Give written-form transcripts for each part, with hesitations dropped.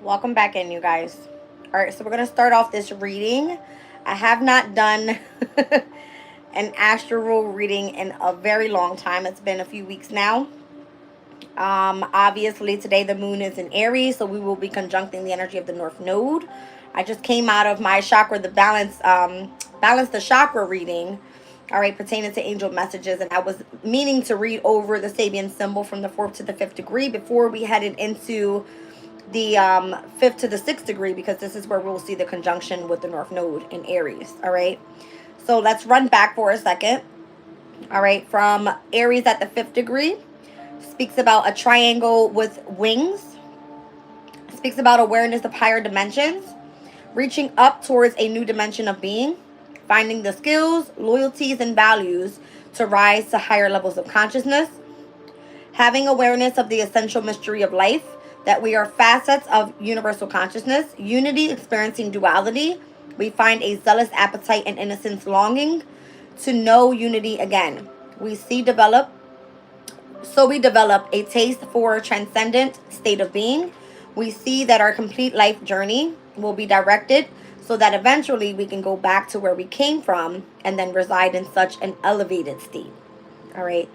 Welcome back in, you guys. All right, so we're going to start off this reading. I have not done an astral reading in a very long time. It's been a few weeks now. Obviously, today the moon is in Aries, so we will be conjuncting the energy of the North Node. I just came out of my chakra, the balance the chakra reading. All right, pertaining to angel messages, and I was meaning to read over the Sabian symbol from the 4th to the 5th degree before we headed into the 5th to the 6th degree, because this is where we'll see the conjunction with the North Node in Aries. All right, so let's run back for a second. All right, from Aries at the 5th degree, speaks about a triangle with wings, speaks about awareness of higher dimensions, reaching up towards a new dimension of being, finding the skills, loyalties, and values to rise to higher levels of consciousness, having awareness of the essential mystery of life, that we are facets of universal consciousness, unity, experiencing duality. We find a zealous appetite and innocence longing to know unity again. We develop a taste for a transcendent state of being. We see that our complete life journey will be directed so that eventually we can go back to where we came from and then reside in such an elevated state. All right.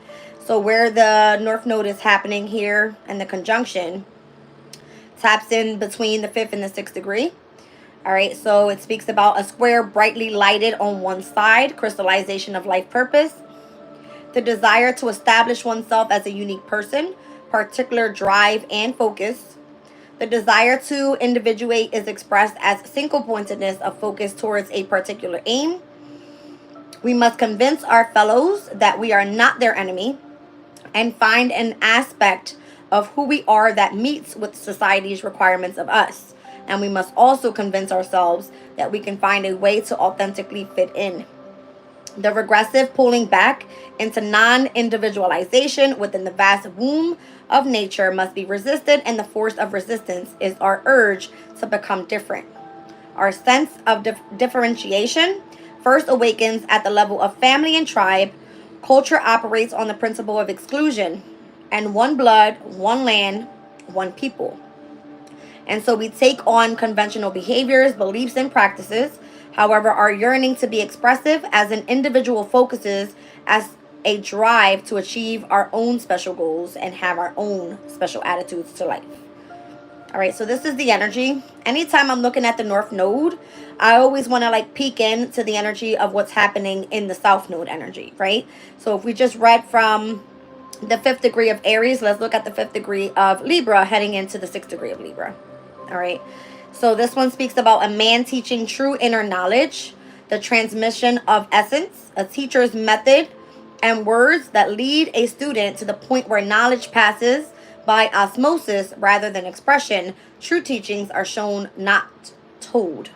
So where the North Node is happening here and the conjunction taps in between the 5th and the 6th degree. All right. So it speaks about a square brightly lighted on one side, crystallization of life purpose, the desire to establish oneself as a unique person, particular drive and focus. The desire to individuate is expressed as single pointedness of focus towards a particular aim. We must convince our fellows that we are not their enemy and find an aspect of who we are that meets with society's requirements of us. And we must also convince ourselves that we can find a way to authentically fit in. The regressive pulling back into non-individualization within the vast womb of nature must be resisted, and the force of resistance is our urge to become different. Our sense of differentiation first awakens at the level of family and tribe. Culture operates on the principle of exclusion, and one blood, one land, one people. And so we take on conventional behaviors, beliefs, and practices. However, our yearning to be expressive as an individual focuses as a drive to achieve our own special goals and have our own special attitudes to life. All right, so this is the energy. Anytime I'm looking at the North Node, I always want to peek into the energy of what's happening in the South Node energy, right? So if we just read from the 5th degree of Aries, let's look at the 5th degree of Libra heading into the 6th degree of Libra. All right. So this one speaks about a man teaching true inner knowledge, the transmission of essence, a teacher's method and words that lead a student to the point where knowledge passes by osmosis rather than expression. True teachings are shown, not told.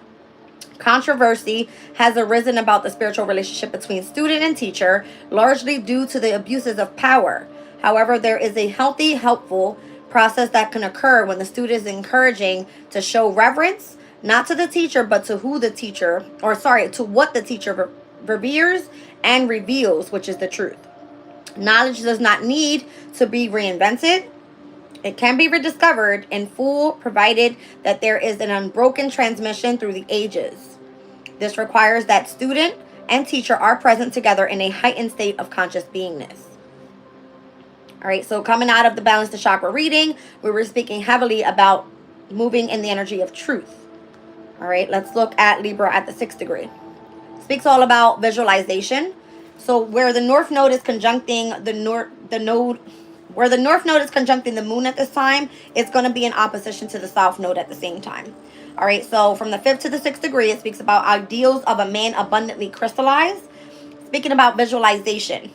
Controversy has arisen about the spiritual relationship between student and teacher, largely due to the abuses of power. However, there is a healthy, helpful process that can occur when the student is encouraging to show reverence, not to the teacher, but to to what the teacher reveres and reveals, which is the truth. Knowledge does not need to be reinvented. It can be rediscovered in full, provided that there is an unbroken transmission through the ages. This requires that student and teacher are present together in a heightened state of conscious beingness. All right, so coming out of the Balance the Chakra reading, we were speaking heavily about moving in the energy of truth. All right, let's look at Libra at the 6th degree. Speaks all about visualization. So where the North Node is conjuncting where the North Node is conjuncting the moon at this time, it's going to be in opposition to the South Node at the same time. All right, so from the 5th to the 6th degree, it speaks about ideals of a man abundantly crystallized. Speaking about visualization,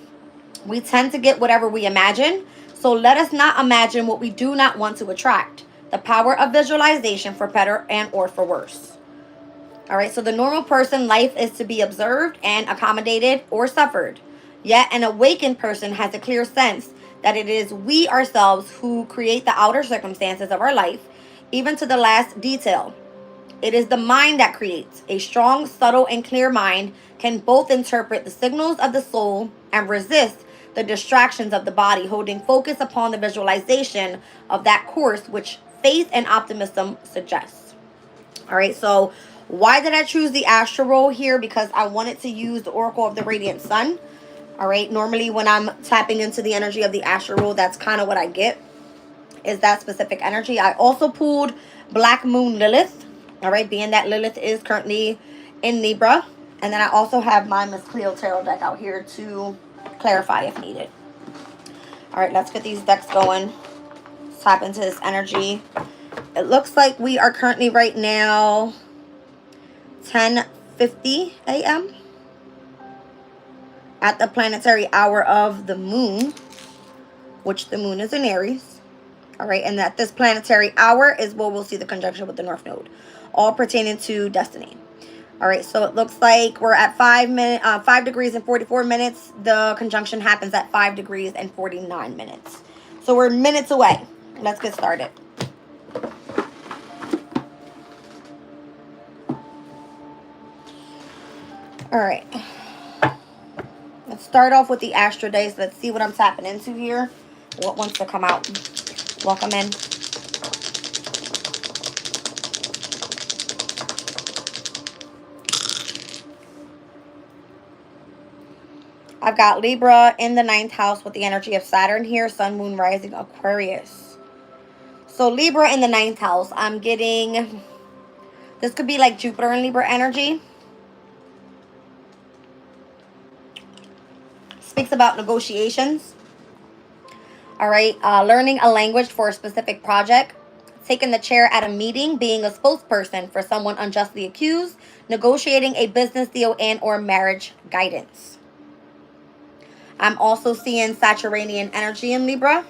we tend to get whatever we imagine, so let us not imagine what we do not want to attract. The power of visualization for better and or for worse. All right, so the normal person life is to be observed and accommodated or suffered. Yet an awakened person has a clear sense that it is we ourselves who create the outer circumstances of our life, even to the last detail. It is the mind that creates. A strong, subtle, and clear mind can both interpret the signals of the soul and resist the distractions of the body, holding focus upon the visualization of that course which faith and optimism suggests. All right, so why did I choose the Astro roll here? Because I wanted to use the Oracle of the Radiant Sun. All right, normally when I'm tapping into the energy of the Astro roll, that's kind of what I get, is that specific energy. I also pulled Black Moon Lilith. All right, being that Lilith is currently in Libra. And then I also have my Miss Cleo Tarot deck out here to clarify if needed. All right, let's get these decks going. Let's tap into this energy. It looks like we are currently right now 10:50 a.m. at the planetary hour of the moon, which the moon is in Aries. All right, and at this planetary hour is where we'll see the conjunction with the North Node, all pertaining to destiny. All right, so it looks like we're at 5 degrees and 44 minutes. The conjunction happens at 5 degrees and 49 minutes. So we're minutes away. Let's get started. All right. Let's start off with the Astro days. Let's see what I'm tapping into here. What wants to come out? Welcome in. I've got Libra in the 9th house with the energy of Saturn here. Sun, Moon, Rising, Aquarius. So Libra in the 9th house. I'm getting... This could be like Jupiter and Libra energy. Speaks about negotiations. All right. Learning a language for a specific project. Taking the chair at a meeting. Being a spokesperson for someone unjustly accused. Negotiating a business deal and or marriage guidance. I'm also seeing Saturnian energy in Libra.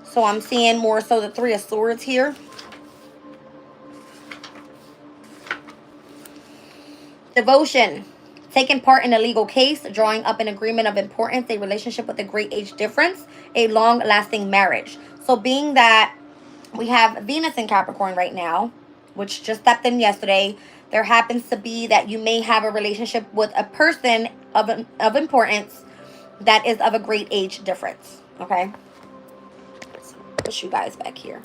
So I'm seeing more so the 3 of Swords here. Devotion. Taking part in a legal case. Drawing up an agreement of importance. A relationship with a great age difference. A long-lasting marriage. So being that we have Venus in Capricorn right now, which just stepped in yesterday, there happens to be that you may have a relationship with a person of importance that is of a great age difference. Okay? Let's push you guys back here.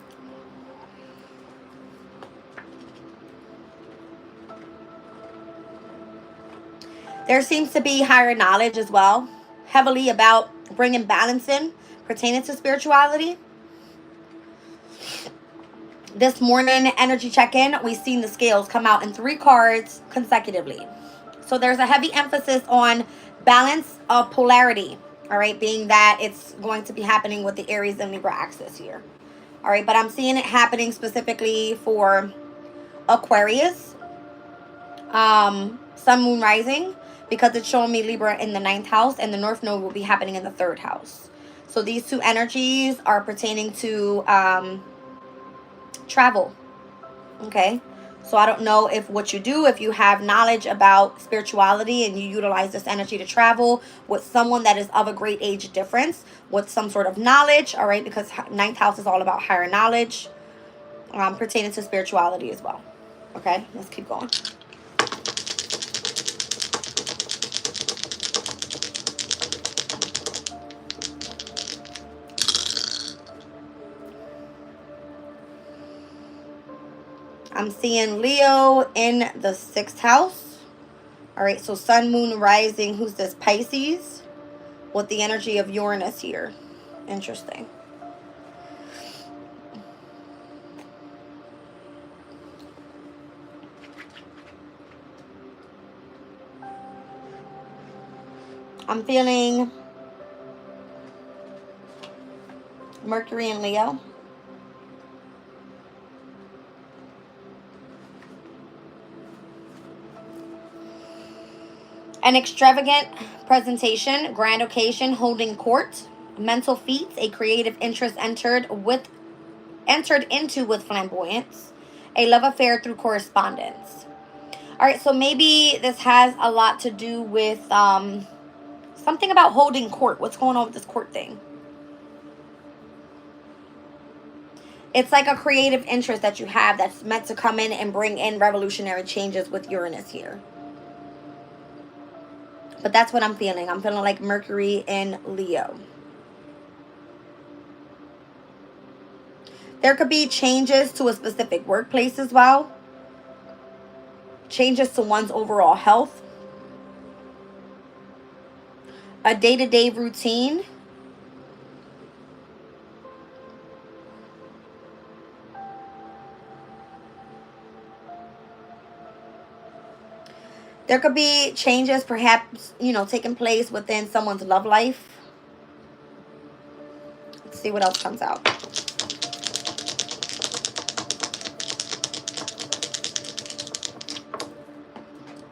There seems to be higher knowledge as well, heavily about bringing balance in pertaining to spirituality. This morning energy check-in, we've seen the scales come out in 3 cards consecutively. So there's a heavy emphasis on balance of polarity. All right, being that it's going to be happening with the Aries and Libra axis here. All right, but I'm seeing it happening specifically for Aquarius, Sun, Moon, Rising, because it's showing me Libra in the 9th house, and the North Node will be happening in the 3rd house. So these 2 energies are pertaining to travel. Okay, so I don't know if what you do, if you have knowledge about spirituality and you utilize this energy to travel with someone that is of a great age difference, with some sort of knowledge. All right, because 9th house is all about higher knowledge, pertaining to spirituality as well. Okay, let's keep going. I'm seeing Leo in the 6th house. All right, so Sun, Moon, Rising, who's this? Pisces, with the energy of Uranus here. Interesting. I'm feeling Mercury and Leo. An extravagant presentation, grand occasion, holding court, mental feats, a creative interest entered into with flamboyance, a love affair through correspondence. All right, so maybe this has a lot to do with something about holding court. What's going on with this court thing? It's like a creative interest that you have that's meant to come in and bring in revolutionary changes with Uranus here. But that's what I'm feeling. I'm feeling like Mercury in Leo. There could be changes to a specific workplace as well. Changes to one's overall health. A day-to-day routine. There could be changes perhaps, taking place within someone's love life. Let's see what else comes out.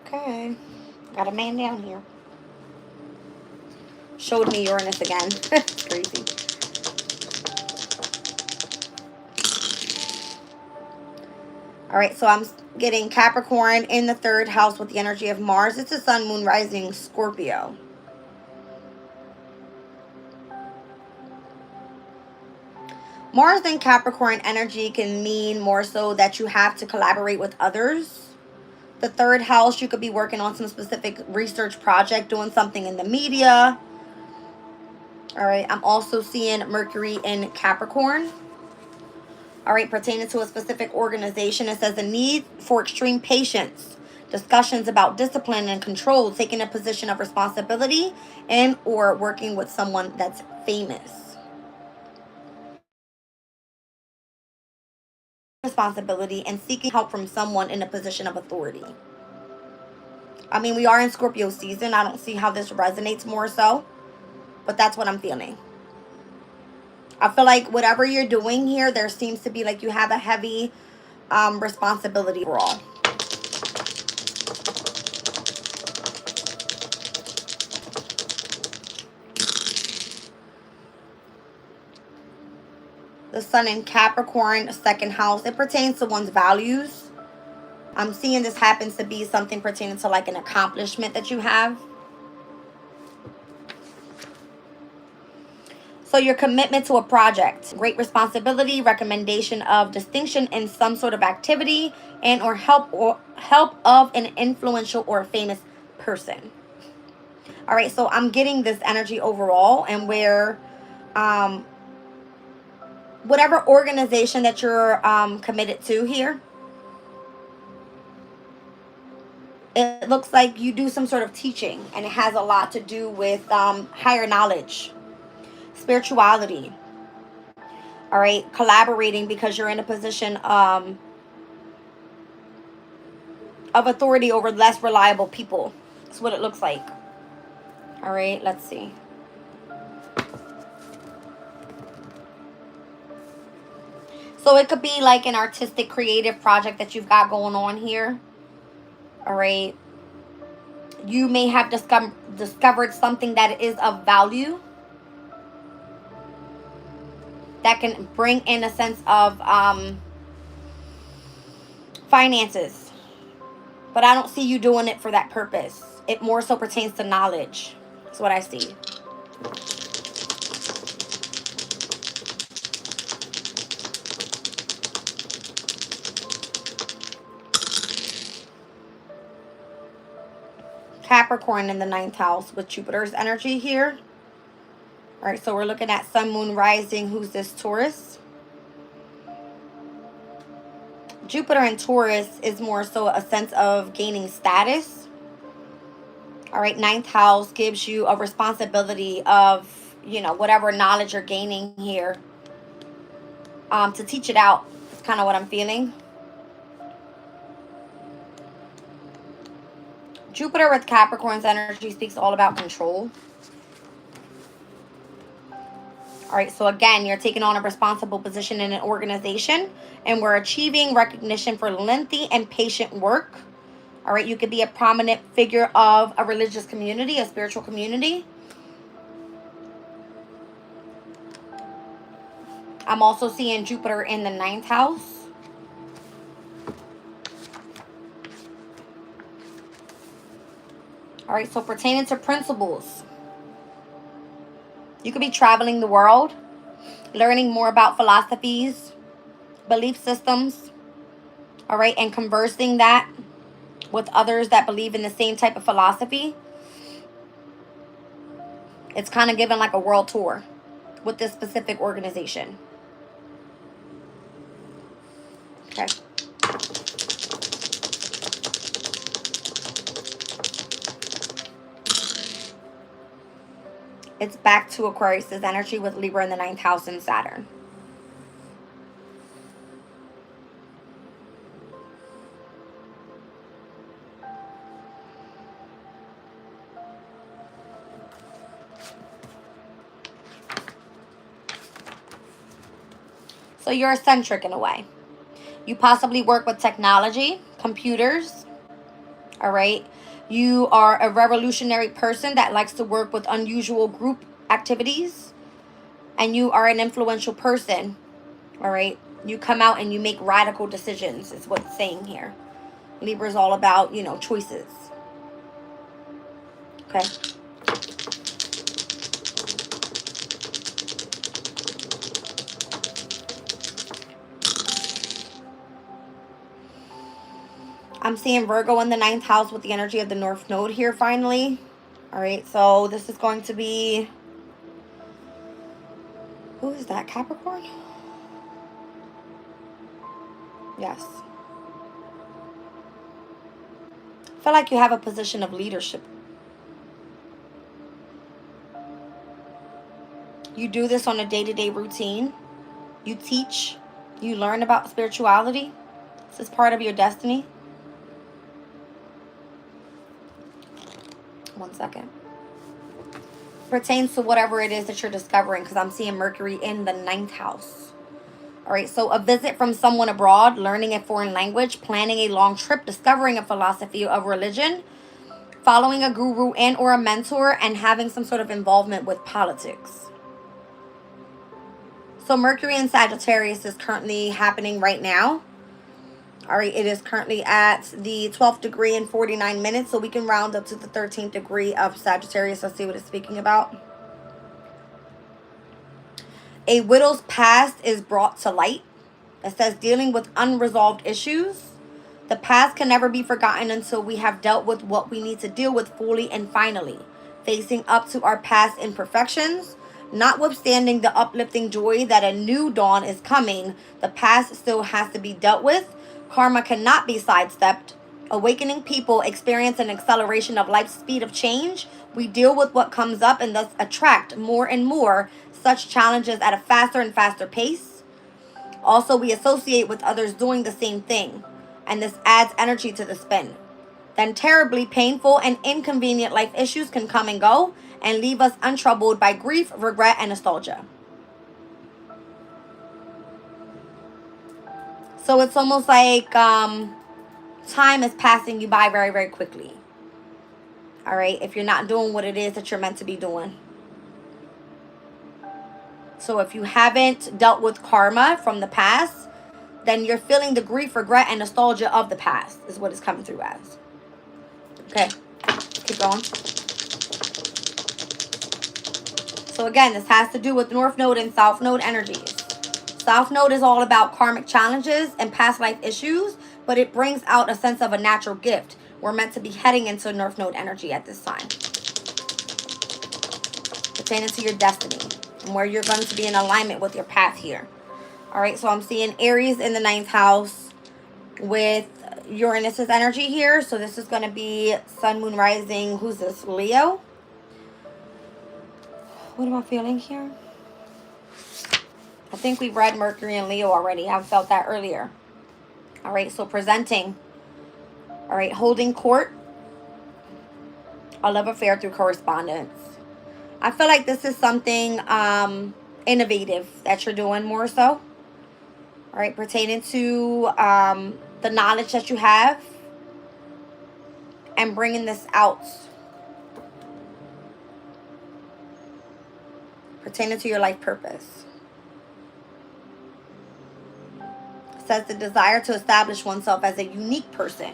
Okay. Got a man down here. Showed me Uranus again. It's crazy. All right, so I'm getting Capricorn in the 3rd house with the energy of Mars. It's a sun, moon, rising, Scorpio. Mars and Capricorn energy can mean more so that you have to collaborate with others. The 3rd house, you could be working on some specific research project, doing something in the media. All right, I'm also seeing Mercury in Capricorn. All right, pertaining to a specific organization, it says a need for extreme patience, discussions about discipline and control, taking a position of responsibility, and or working with someone that's famous. Responsibility and seeking help from someone in a position of authority. I mean, we are in Scorpio season. I don't see how this resonates more so, but that's what I'm feeling. I feel like whatever you're doing here, there seems to be like you have a heavy responsibility overall. The sun in Capricorn, 2nd house, it pertains to one's values. I'm seeing this happens to be something pertaining to like an accomplishment that you have. So your commitment to a project, great responsibility, recommendation of distinction in some sort of activity, and or help of an influential or famous person. All right, so I'm getting this energy overall, and where whatever organization that you're committed to here, it looks like you do some sort of teaching, and it has a lot to do with higher knowledge, spirituality. All right, collaborating because you're in a position of authority over less reliable people. That's what it looks like. All right, let's see. So it could be like an artistic, creative project that you've got going on here. All right. You may have discovered something that is of value that can bring in a sense of finances. But I don't see you doing it for that purpose. It more so pertains to knowledge. That's what I see. Capricorn in the 9th house with Jupiter's energy here. All right, so we're looking at sun, moon, rising. Who's this? Taurus. Jupiter in Taurus is more so a sense of gaining status. All right, 9th house gives you a responsibility of, whatever knowledge you're gaining here, to teach it out. That's kind of what I'm feeling. Jupiter with Capricorn's energy speaks all about control. All right, so again, you're taking on a responsible position in an organization, and we're achieving recognition for lengthy and patient work. All right, you could be a prominent figure of a religious community, a spiritual community. I'm also seeing Jupiter in the 9th house. All right, so pertaining to principles, you could be traveling the world, learning more about philosophies, belief systems, all right, and conversing that with others that believe in the same type of philosophy. It's kind of given like a world tour with this specific organization. Okay. It's back to Aquarius' energy with Libra in the 9th house and Saturn. So you're eccentric in a way. You possibly work with technology, computers, all right? You are a revolutionary person that likes to work with unusual group activities, and you are an influential person, all right? You come out and you make radical decisions, is what it's saying here. Libra is all about, you know, choices. Okay. I'm seeing Virgo in the 9th house with the energy of the North Node here finally. All right, so this is going to be... Who is that? Capricorn? Yes. I feel like you have a position of leadership. You do this on a day-to-day routine. You teach. You learn about spirituality. This is part of your destiny. One second. Pertains to whatever it is that you're discovering, because I'm seeing Mercury in the 9th house. All right, so a visit from someone abroad, learning a foreign language, planning a long trip, discovering a philosophy of religion, following a guru and or a mentor, and having some sort of involvement with politics. So Mercury in Sagittarius is currently happening right now. All right, it is currently at the 12th degree in 49 minutes, so we can round up to the 13th degree of Sagittarius. Let's see what it's speaking about. A widow's past is brought to light. It says dealing with unresolved issues. The past can never be forgotten until we have dealt with what we need to deal with fully and finally. Facing up to our past imperfections, notwithstanding the uplifting joy that a new dawn is coming, the past still has to be dealt with. Karma cannot be sidestepped. Awakening people experience an acceleration of life's speed of change. We deal with what comes up and thus attract more and more such challenges at a faster and faster pace. Also, we associate with others doing the same thing, and this adds energy to the spin. Then terribly painful and inconvenient life issues can come and go and leave us untroubled by grief, regret, and nostalgia. So it's almost like time is passing you by very, very quickly. All right, if you're not doing what it is that you're meant to be doing. So if you haven't dealt with karma from the past, then you're feeling the grief, regret, and nostalgia of the past is what it's coming through as. Okay, keep going. So again, this has to do with North Node and South Node energies. South Node is all about karmic challenges and past life issues, but it brings out a sense of a natural gift. We're meant to be heading into North Node energy at this time. Pertaining to your destiny and where you're going to be in alignment with your path here. All right, so I'm seeing Aries in the 9th house with Uranus's energy here. So this is going to be Sun, Moon, Rising. Who's this? Leo. What am I feeling here? I think we've read Mercury and Leo already. I felt that earlier. All right, so presenting. All right, holding court. A love affair through correspondence. I feel like this is something innovative that you're doing more so. All right, pertaining to the knowledge that you have and bringing this out. Pertaining to your life purpose. It says the desire to establish oneself as a unique person.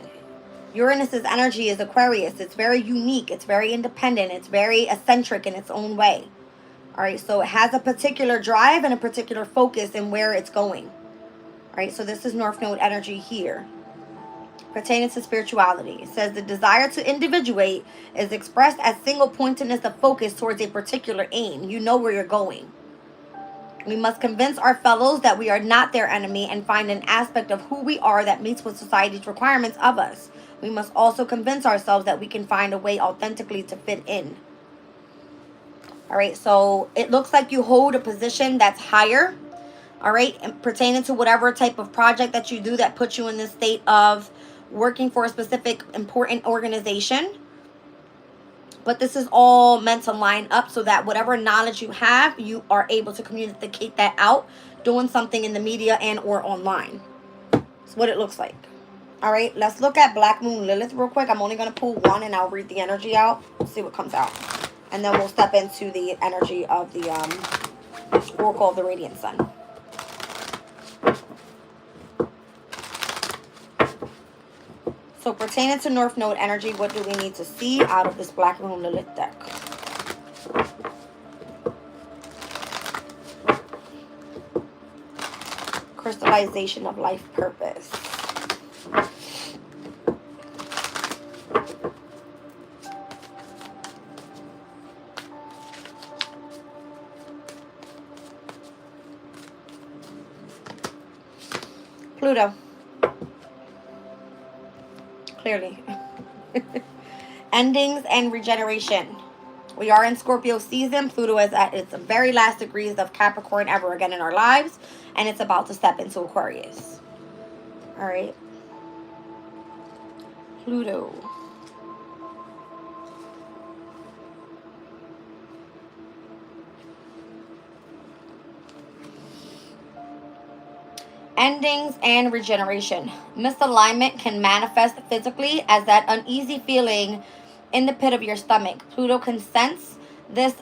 Uranus's energy is Aquarius. It's very unique. It's very independent. It's very eccentric in its own way. All right, so it has a particular drive and a particular focus in where it's going. All right, so this is North Node energy here. Pertaining to spirituality. It says the desire to individuate is expressed as single-pointedness of focus towards a particular aim. You know where you're going. We must convince our fellows that we are not their enemy and find an aspect of who we are that meets with society's requirements of us. We must also convince ourselves that we can find a way authentically to fit in. All right, so it looks like you hold a position that's higher, all right, and pertaining to whatever type of project that you do that puts you in this state of working for a specific important organization. But this is all meant to line up so that whatever knowledge you have, you are able to communicate that out, doing something in the media and or online. That's what it looks like. All right, let's look at Black Moon Lilith real quick. I'm only going to pull one and I'll read the energy out. See what comes out. And then we'll step into the energy of the Oracle of the Radiant Sun. So pertaining to North Node energy, what do we need to see out of this Black Moon Lilith deck? Crystallization of life purpose. Pluto. Clearly. Endings and regeneration. We are in Scorpio season. Pluto is at its very last degrees of Capricorn ever again in our lives. And it's about to step into Aquarius. All right. Pluto. Endings and regeneration. Misalignment can manifest physically as that uneasy feeling in the pit of your stomach. Pluto can sense this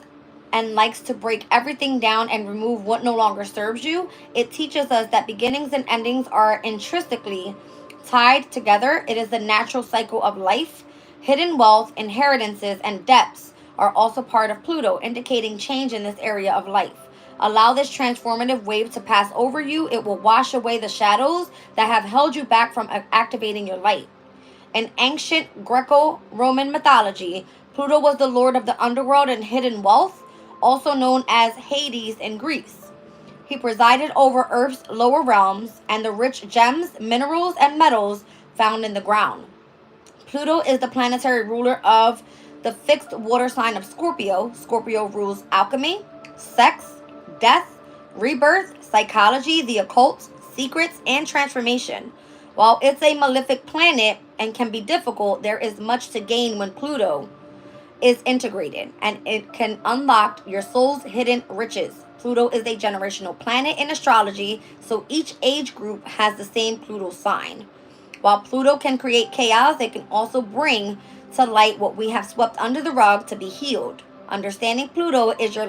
and likes to break everything down and remove what no longer serves you. It teaches us that beginnings and endings are intrinsically tied together. It is the natural cycle of life. Hidden wealth, inheritances, and debts are also part of Pluto, indicating change in this area of life. Allow this transformative wave to pass over you. It will wash away the shadows that have held you back from activating your light. In ancient Greco-Roman mythology, Pluto was the lord of the underworld and hidden wealth, also known as Hades in Greece. He presided over Earth's lower realms and the rich gems, minerals, and metals found in the ground. Pluto is the planetary ruler of the fixed water sign of Scorpio. Scorpio rules alchemy, sex, death, rebirth, psychology, the occult, secrets, and transformation. While it's a malefic planet and can be difficult, there is much to gain when Pluto is integrated, and it can unlock your soul's hidden riches. Pluto is a generational planet in astrology, so each age group has the same Pluto sign. While Pluto can create chaos, it can also bring to light what we have swept under the rug to be healed. Understanding Pluto is your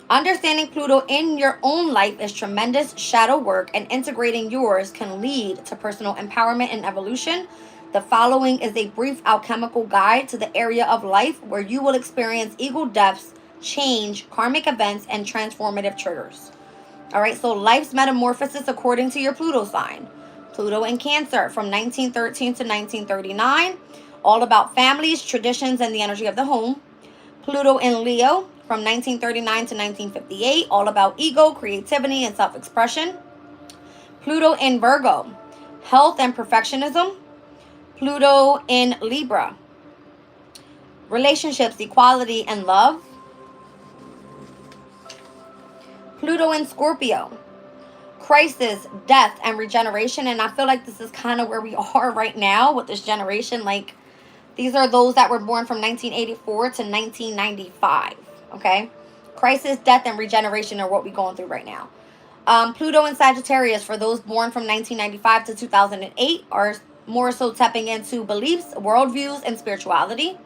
Understanding Pluto in your own life is tremendous shadow work, and integrating yours can lead to personal empowerment and evolution. The following is a brief alchemical guide to the area of life where you will experience ego depths, change, karmic events, and transformative triggers. All right, so life's metamorphosis according to your Pluto sign. Pluto in Cancer from 1913 to 1939, all about families, traditions, and the energy of the home. Pluto in Leo from 1939 to 1958, all about ego, creativity, and self-expression. Pluto in Virgo, health and perfectionism. Pluto in Libra, relationships, equality, and love. Pluto in Scorpio, crisis, death, and regeneration. And I feel like this is kind of where we are right now with this generation. Like, these are those that were born from 1984 to 1995, okay? Crisis, death, and regeneration are what we're going through right now. Pluto in Sagittarius, for those born from 1995 to 2008, are more so tapping into beliefs, worldviews, and spirituality.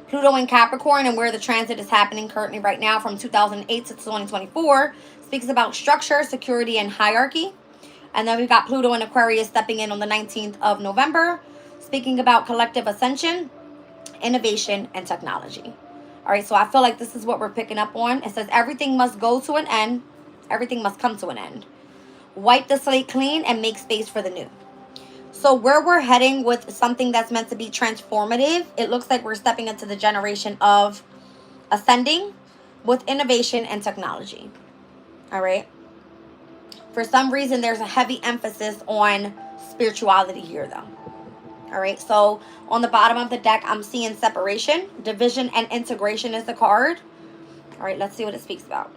Pluto in Capricorn, and where the transit is happening currently right now from 2008 to 2024, speaks about structure, security, and hierarchy. And then we've got Pluto in Aquarius stepping in on the 19th of November, speaking about collective ascension, innovation, and technology. All right, so I feel like this is what we're picking up on. It says everything must go to an end. Everything must come to an end. Wipe the slate clean and make space for the new. So where we're heading with something that's meant to be transformative, it looks like we're stepping into the generation of ascending with innovation and technology. All right. For some reason, there's a heavy emphasis on spirituality here, though. All right. So on the bottom of the deck, I'm seeing separation, division, and integration is the card. All right. Let's see what it speaks about.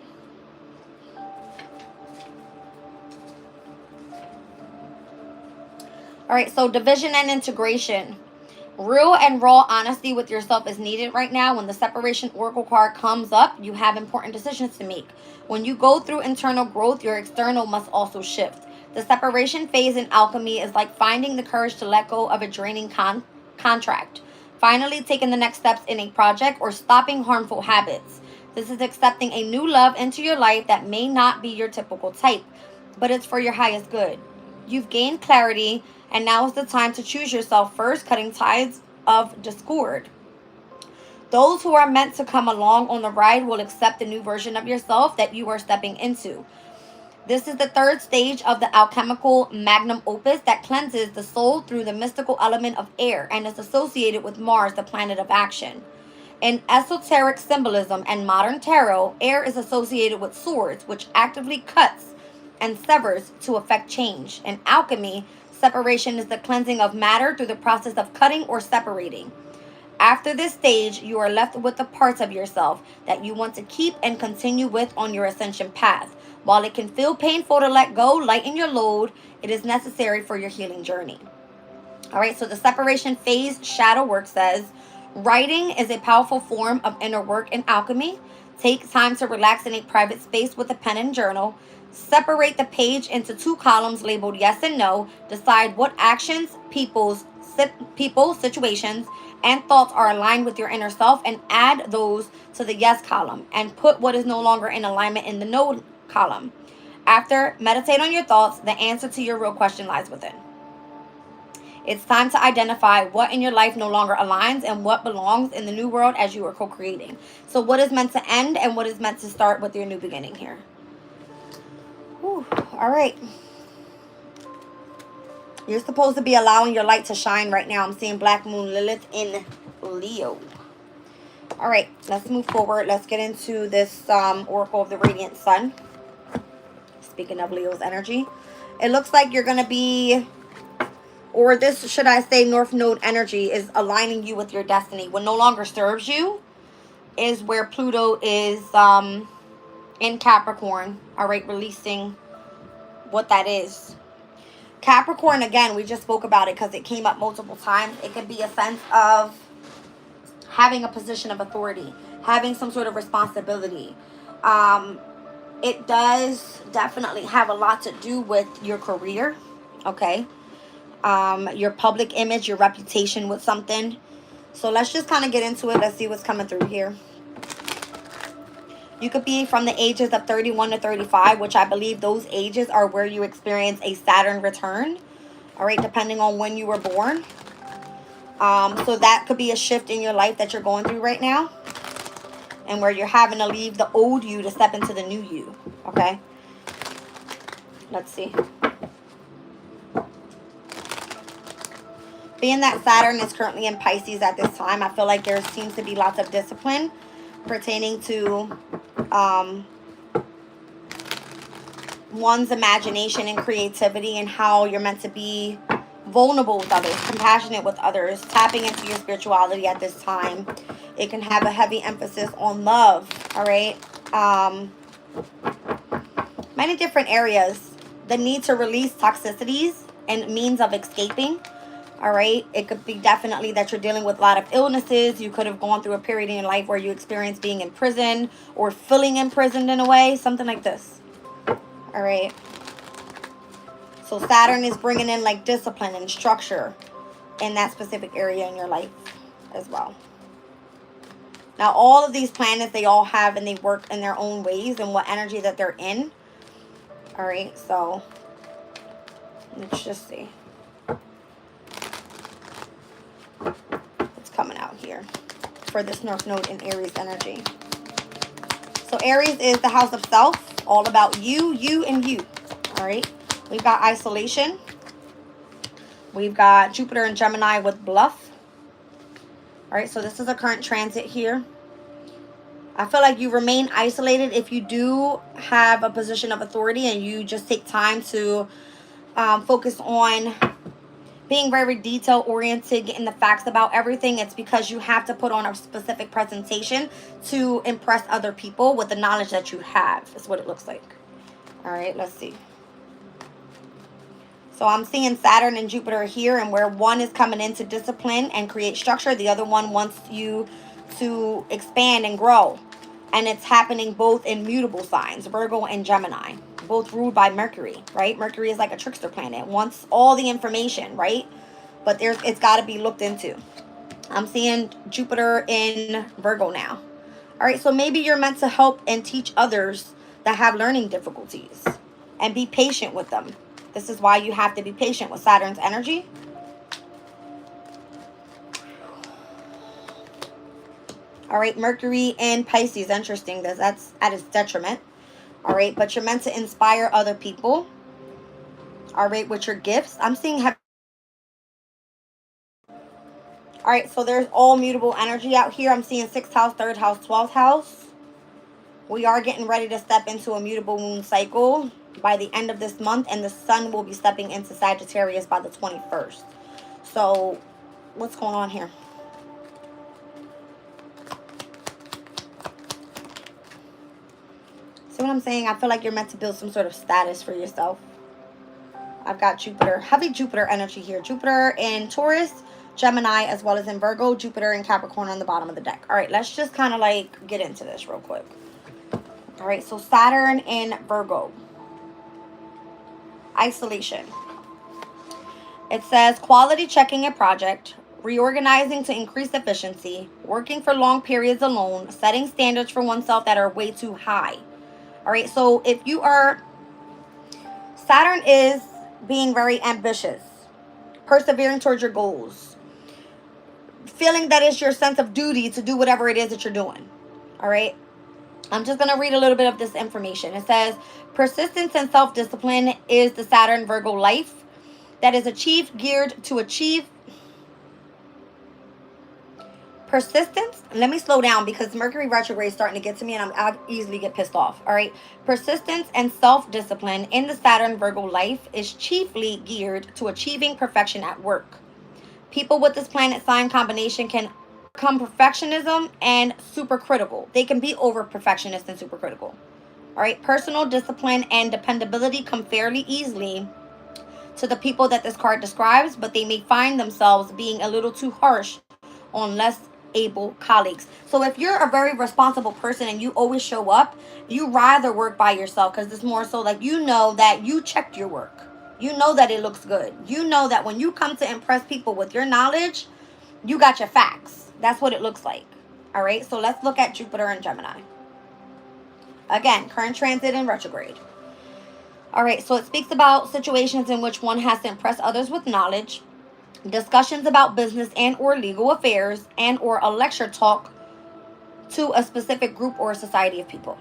All right. So division and integration. Real and raw honesty with yourself is needed right now. When the separation oracle card comes up, you have important decisions to make. When you go through internal growth, your external must also shift. The separation phase in alchemy is like finding the courage to let go of a draining contract, finally taking the next steps in a project, or stopping harmful habits. This is accepting a new love into your life that may not be your typical type, but it's for your highest good. You've gained clarity, and now is the time to choose yourself first, cutting ties of discord. Those who are meant to come along on the ride will accept the new version of yourself that you are stepping into. This is the third stage of the alchemical magnum opus that cleanses the soul through the mystical element of air and is associated with Mars, the planet of action. In esoteric symbolism and modern tarot, air is associated with swords, which actively cuts and severs to effect change. In alchemy, separation is the cleansing of matter through the process of cutting or separating. After this stage, you are left with the parts of yourself that you want to keep and continue with on your ascension path. While it can feel painful to let go, lighten your load, it is necessary for your healing journey. All right, so the separation phase shadow work says, writing is a powerful form of inner work in alchemy. Take time to relax in a private space with a pen and journal. Separate the page into 2 columns labeled yes and no. Decide what actions, people, situations, and thoughts are aligned with your inner self, and add those to the yes column, and put what is no longer in alignment in the no column. After, meditate on your thoughts. The answer to your real question lies within. It's time to identify what in your life no longer aligns and what belongs in the new world as you are co-creating. So what is meant to end and what is meant to start with your new beginning here. Whew. All right. You're supposed to be allowing your light to shine right now. I'm seeing Black Moon Lilith in Leo. All right, let's move forward. Let's get into this Oracle of the Radiant Sun. Speaking of Leo's energy, it looks like you're going to be, or this, should I say, North Node energy is aligning you with your destiny. What no longer serves you is where Pluto is in Capricorn. All right, releasing what that is. Capricorn, again, we just spoke about it because it came up multiple times. It could be a sense of having a position of authority, having some sort of responsibility. It does definitely have a lot to do with your career, okay? Your public image, your reputation with something. So let's just kind of get into it. Let's see what's coming through here. You could be from the ages of 31 to 35, which I believe those ages are where you experience a Saturn return. All right, depending on when you were born. So that could be a shift in your life that you're going through right now. And where you're having to leave the old you to step into the new you. Okay. Let's see. Being that Saturn is currently in Pisces at this time, I feel like there seems to be lots of discipline pertaining to one's imagination and creativity, and how you're meant to be vulnerable with others, compassionate with others, tapping into your spirituality at this time. It can have a heavy emphasis on love, all right? Many different areas. The need to release toxicities and means of escaping, all right? It could be definitely that you're dealing with a lot of illnesses. You could have gone through a period in your life where you experienced being in prison or feeling imprisoned in a way, something like this, all right? So Saturn is bringing in like discipline and structure in that specific area in your life as well. Now, all of these planets, they all have and they work in their own ways and what energy that they're in. All right, so let's just see what's coming out here for this North Node in Aries energy. So Aries is the house of self, all about you, you, and you. All right, we've got isolation. We've got Jupiter and Gemini with bluff. All right, so this is a current transit here. I feel like you remain isolated if you do have a position of authority and you just take time to focus on being very detail oriented, getting the facts about everything. It's because you have to put on a specific presentation to impress other people with the knowledge that you have. That's what it looks like. All right, let's see. So I'm seeing Saturn and Jupiter here, and where one is coming into discipline and create structure, the other one wants you to expand and grow. And it's happening both in mutable signs, Virgo and Gemini, both ruled by Mercury, right? Mercury is like a trickster planet. It wants all the information, right? But it's got to be looked into. I'm seeing Jupiter in Virgo now. All right, so maybe you're meant to help and teach others that have learning difficulties and be patient with them. This is why you have to be patient with Saturn's energy. All right, Mercury in Pisces. Interesting. That's at its detriment. All right, but you're meant to inspire other people. All right, with your gifts. I'm seeing all right, so there's all mutable energy out here. I'm seeing 6th house, 3rd house, 12th house. We are getting ready to step into a mutable moon cycle by the end of this month, and the sun will be stepping into Sagittarius by the 21st. So what's going on here? See what I'm saying? I feel like you're meant to build some sort of status for yourself. I've got Jupiter, heavy Jupiter energy here. Jupiter in Taurus, Gemini, as well as in Virgo, Jupiter in Capricorn on the bottom of the deck. All right, let's just kind of like get into this real quick. All right, so Saturn in Virgo. Isolation. It says quality checking a project, reorganizing to increase efficiency, working for long periods alone, setting standards for oneself that are way too high. All right, so if you are, Saturn is being very ambitious, persevering towards your goals, feeling that it's your sense of duty to do whatever it is that you're doing. All right, I'm just going to read a little bit of this information. It says persistence and self-discipline is the Saturn Virgo life that is geared to achieve persistence. Let me slow down because Mercury retrograde is starting to get to me and I'll easily get pissed off. All right. Persistence and self-discipline in the Saturn Virgo life is chiefly geared to achieving perfection at work. People with this planet sign combination can become perfectionism and super critical. They can be over perfectionist and super critical. All right. Personal discipline and dependability come fairly easily to the people that this card describes, but they may find themselves being a little too harsh on less able colleagues. So if you're a very responsible person and you always show up, you rather work by yourself because it's more so like you know that you checked your work. You know that it looks good. You know that when you come to impress people with your knowledge, you got your facts. That's what it looks like. All right, so let's look at Jupiter and Gemini. Again, current transit and retrograde. All right, so it speaks about situations in which one has to impress others with knowledge, discussions about business and or legal affairs, and or a lecture talk to a specific group or a society of people.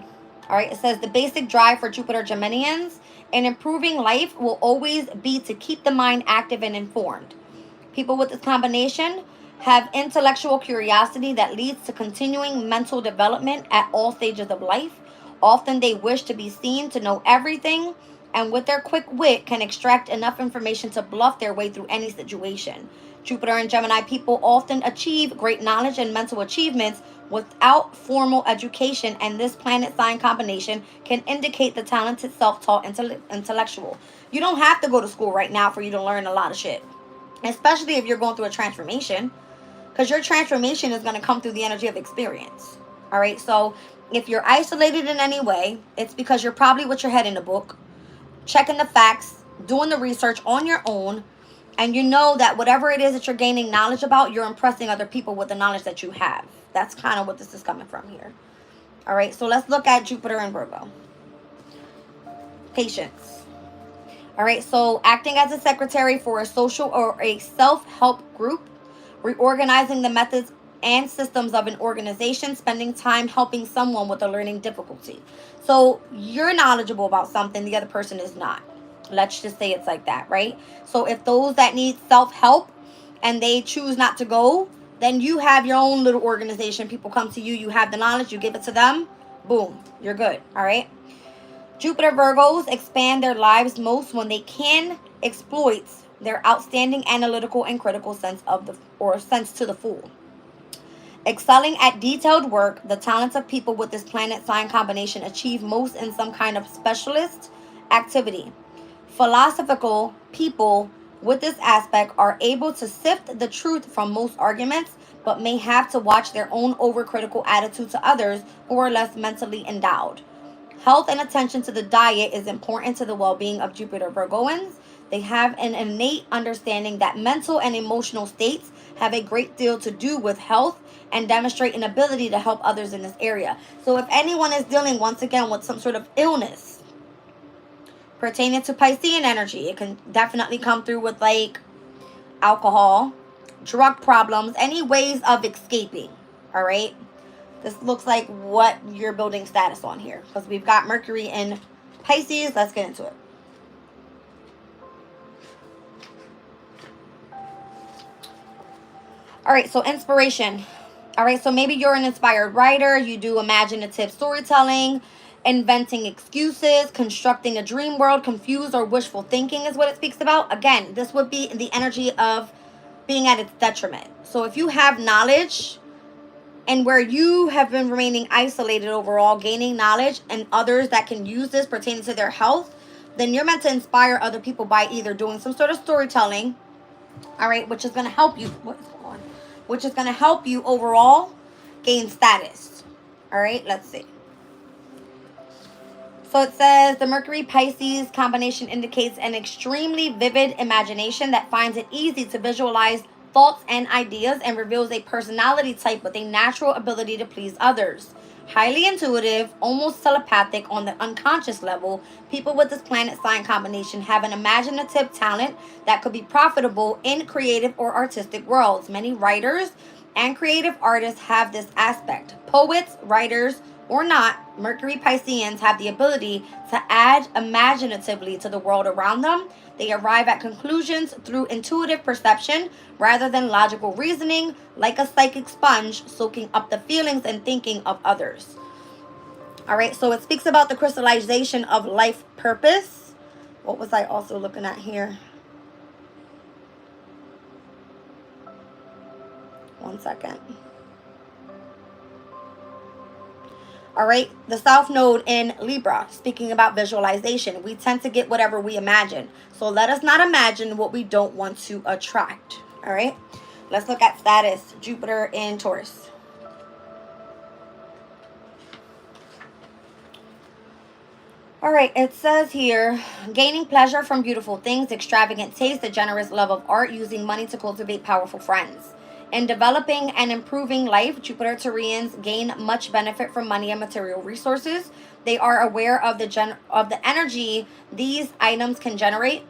All right, it says the basic drive for Jupiter Geminians in improving life will always be to keep the mind active and informed. People with this combination have intellectual curiosity that leads to continuing mental development at all stages of life. Often they wish to be seen to know everything, and with their quick wit can extract enough information to bluff their way through any situation. Jupiter and Gemini people often achieve great knowledge and mental achievements without formal education, and this planet sign combination can indicate the talented self-taught intellectual. You don't have to go to school right now for you to learn a lot of shit, especially if you're going through a transformation, because your transformation is going to come through the energy of experience. All right, so if you're isolated in any way, it's because you're probably with your head in the book, checking the facts, doing the research on your own, and you know that whatever it is that you're gaining knowledge about, you're impressing other people with the knowledge that you have. That's kind of what this is coming from here. All right, so let's look at Jupiter and Virgo. Patience. All right, so acting as a secretary for a social or a self-help group, reorganizing the methods and systems of an organization, spending time helping someone with a learning difficulty. So you're knowledgeable about something, the other person is not. Let's just say it's like that, right? So if those that need self-help and they choose not to go, then you have your own little organization. People come to you, you have the knowledge, you give it to them, boom, you're good. All right. Jupiter Virgos expand their lives most when they can exploit their outstanding analytical and critical sense to the full. Excelling at detailed work, the talents of people with this planet sign combination achieve most in some kind of specialist activity. Philosophical people with this aspect are able to sift the truth from most arguments, but may have to watch their own overcritical attitude to others who are less mentally endowed. Health and attention to the diet is important to the well being of Jupiter Virgoans. They have an innate understanding that mental and emotional states have a great deal to do with health and demonstrate an ability to help others in this area. So, if anyone is dealing once again with some sort of illness pertaining to Piscean energy, it can definitely come through with like alcohol, drug problems, any ways of escaping. All right. This looks like what you're building status on here, because we've got Mercury in Pisces. Let's get into it. All right, so inspiration. All right, so maybe you're an inspired writer. You do imaginative storytelling, inventing excuses, constructing a dream world. Confused or wishful thinking is what it speaks about. Again, this would be the energy of being at its detriment. So if you have knowledge, and where you have been remaining isolated overall, gaining knowledge and others that can use this pertaining to their health, then you're meant to inspire other people by either doing some sort of storytelling, all right, which is going to help you. What is going on? Which is going to help you overall gain status. All right, let's see. So it says the Mercury Pisces combination indicates an extremely vivid imagination that finds it easy to visualize thoughts and ideas and reveals a personality type with a natural ability to please others. Highly intuitive, almost telepathic on the unconscious level, people with this planet sign combination have an imaginative talent that could be profitable in creative or artistic worlds. Many writers and creative artists have this aspect. Poets, writers, or not, Mercury Pisceans have the ability to add imaginatively to the world around them. They arrive at conclusions through intuitive perception rather than logical reasoning, like a psychic sponge soaking up the feelings and thinking of others. All right, so it speaks about the crystallization of life purpose. What was I also looking at here? One second. All right, the South Node in Libra, speaking about visualization. We tend to get whatever we imagine. So let us not imagine what we don't want to attract. All right, let's look at status. Jupiter in Taurus. All right, it says here, gaining pleasure from beautiful things, extravagant taste, a generous love of art, using money to cultivate powerful friends. In developing and improving life, Jupiter Taurians gain much benefit from money and material resources. They are aware of the energy these items can generate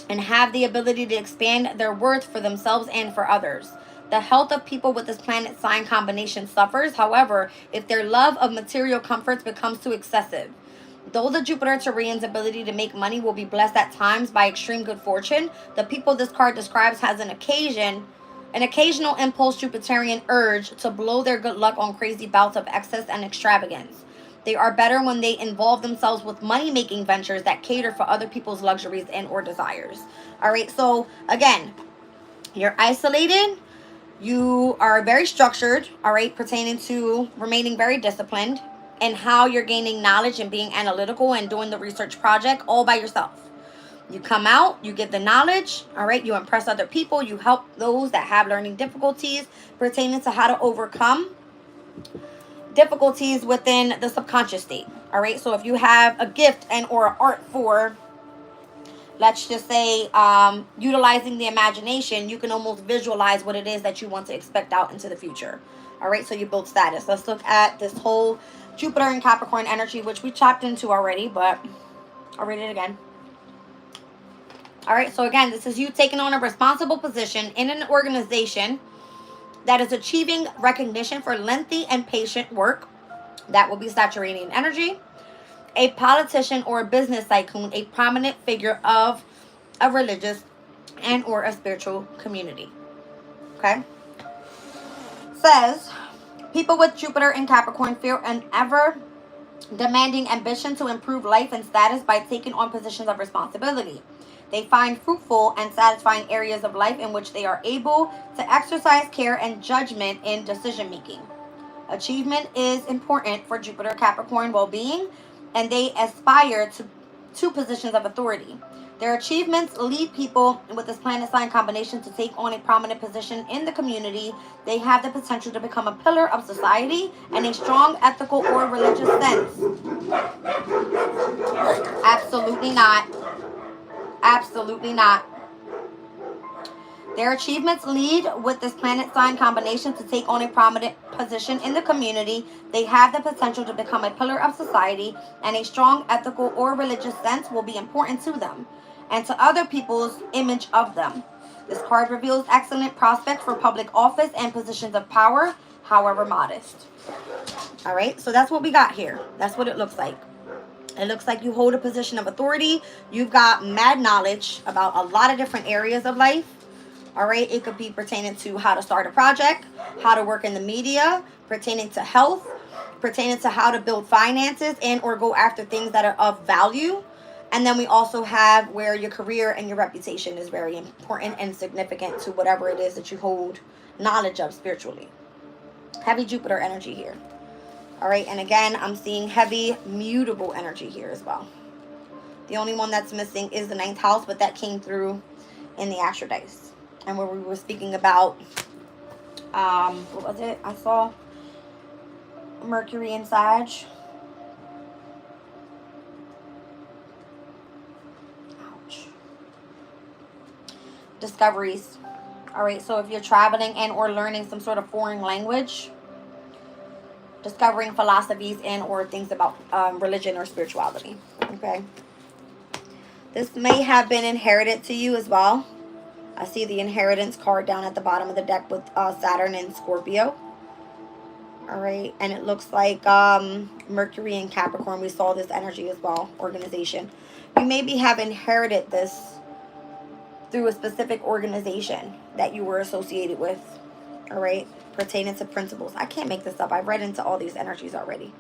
and have the ability to expand their worth for themselves and for others. The health of people with this planet sign combination suffers, however, if their love of material comforts becomes too excessive. Though the Jupiter Taurian's ability to make money will be blessed at times by extreme good fortune, the people this card describes has an occasional impulse Jupiterian urge to blow their good luck on crazy bouts of excess and extravagance. They are better when they involve themselves with money-making ventures that cater for other people's luxuries and or desires. All right, so again, you're isolated. You are very structured, all right, pertaining to remaining very disciplined and how you're gaining knowledge and being analytical and doing the research project all by yourself. You come out, you get the knowledge, all right? You impress other people. You help those that have learning difficulties pertaining to how to overcome difficulties within the subconscious state, all right? So if you have a gift and or an art for, let's just say, utilizing the imagination, you can almost visualize what it is that you want to expect out into the future, all right? So you build status. Let's look at this whole Jupiter and Capricorn energy, which we chopped into already, but I'll read it again. All right, so again, this is you taking on a responsible position in an organization that is achieving recognition for lengthy and patient work. That will be Saturnian energy. A politician or a business tycoon, a prominent figure of a religious and or a spiritual community. Okay? says, people with Jupiter in Capricorn feel an ever demanding ambition to improve life and status by taking on positions of responsibility. They find fruitful and satisfying areas of life in which they are able to exercise care and judgment in decision making. Achievement is important for Jupiter Capricorn well-being, and they aspire to positions of authority. Their achievements lead people with this planet sign combination to take on a prominent position in the community. They have the potential to become a pillar of society and a strong ethical or religious sense. Absolutely not. Absolutely not. Their achievements lead with this planet sign combination to take on a prominent position in the community. They have the potential to become a pillar of society, and a strong ethical or religious sense will be important to them and to other people's image of them. This card reveals excellent prospects for public office and positions of power, however modest. All right, so that's what we got here. That's what it looks like. It looks like you hold a position of authority. You've got mad knowledge about a lot of different areas of life. All right, it could be pertaining to how to start a project, how to work in the media, pertaining to health, pertaining to how to build finances and or go after things that are of value. And then we also have where your career and your reputation is very important and significant to whatever it is that you hold knowledge of spiritually. Heavy Jupiter energy here. All right, and again, I'm seeing heavy mutable energy here as well. The only one that's missing is the 9th house, but that came through in the Astro dice. And where we were speaking about, what was it? I saw Mercury and Sag. Ouch. Discoveries. All right, so if you're traveling and or learning some sort of foreign language, discovering philosophies and or things about religion or spirituality. Okay. This may have been inherited to you as well. I see the inheritance card down at the bottom of the deck with Saturn and Scorpio. All right. And it looks like Mercury and Capricorn. We saw this energy as well. Organization. You maybe have inherited this through a specific organization that you were associated with. All right. Pertaining to principles. I can't make this up. I've read into all these energies already.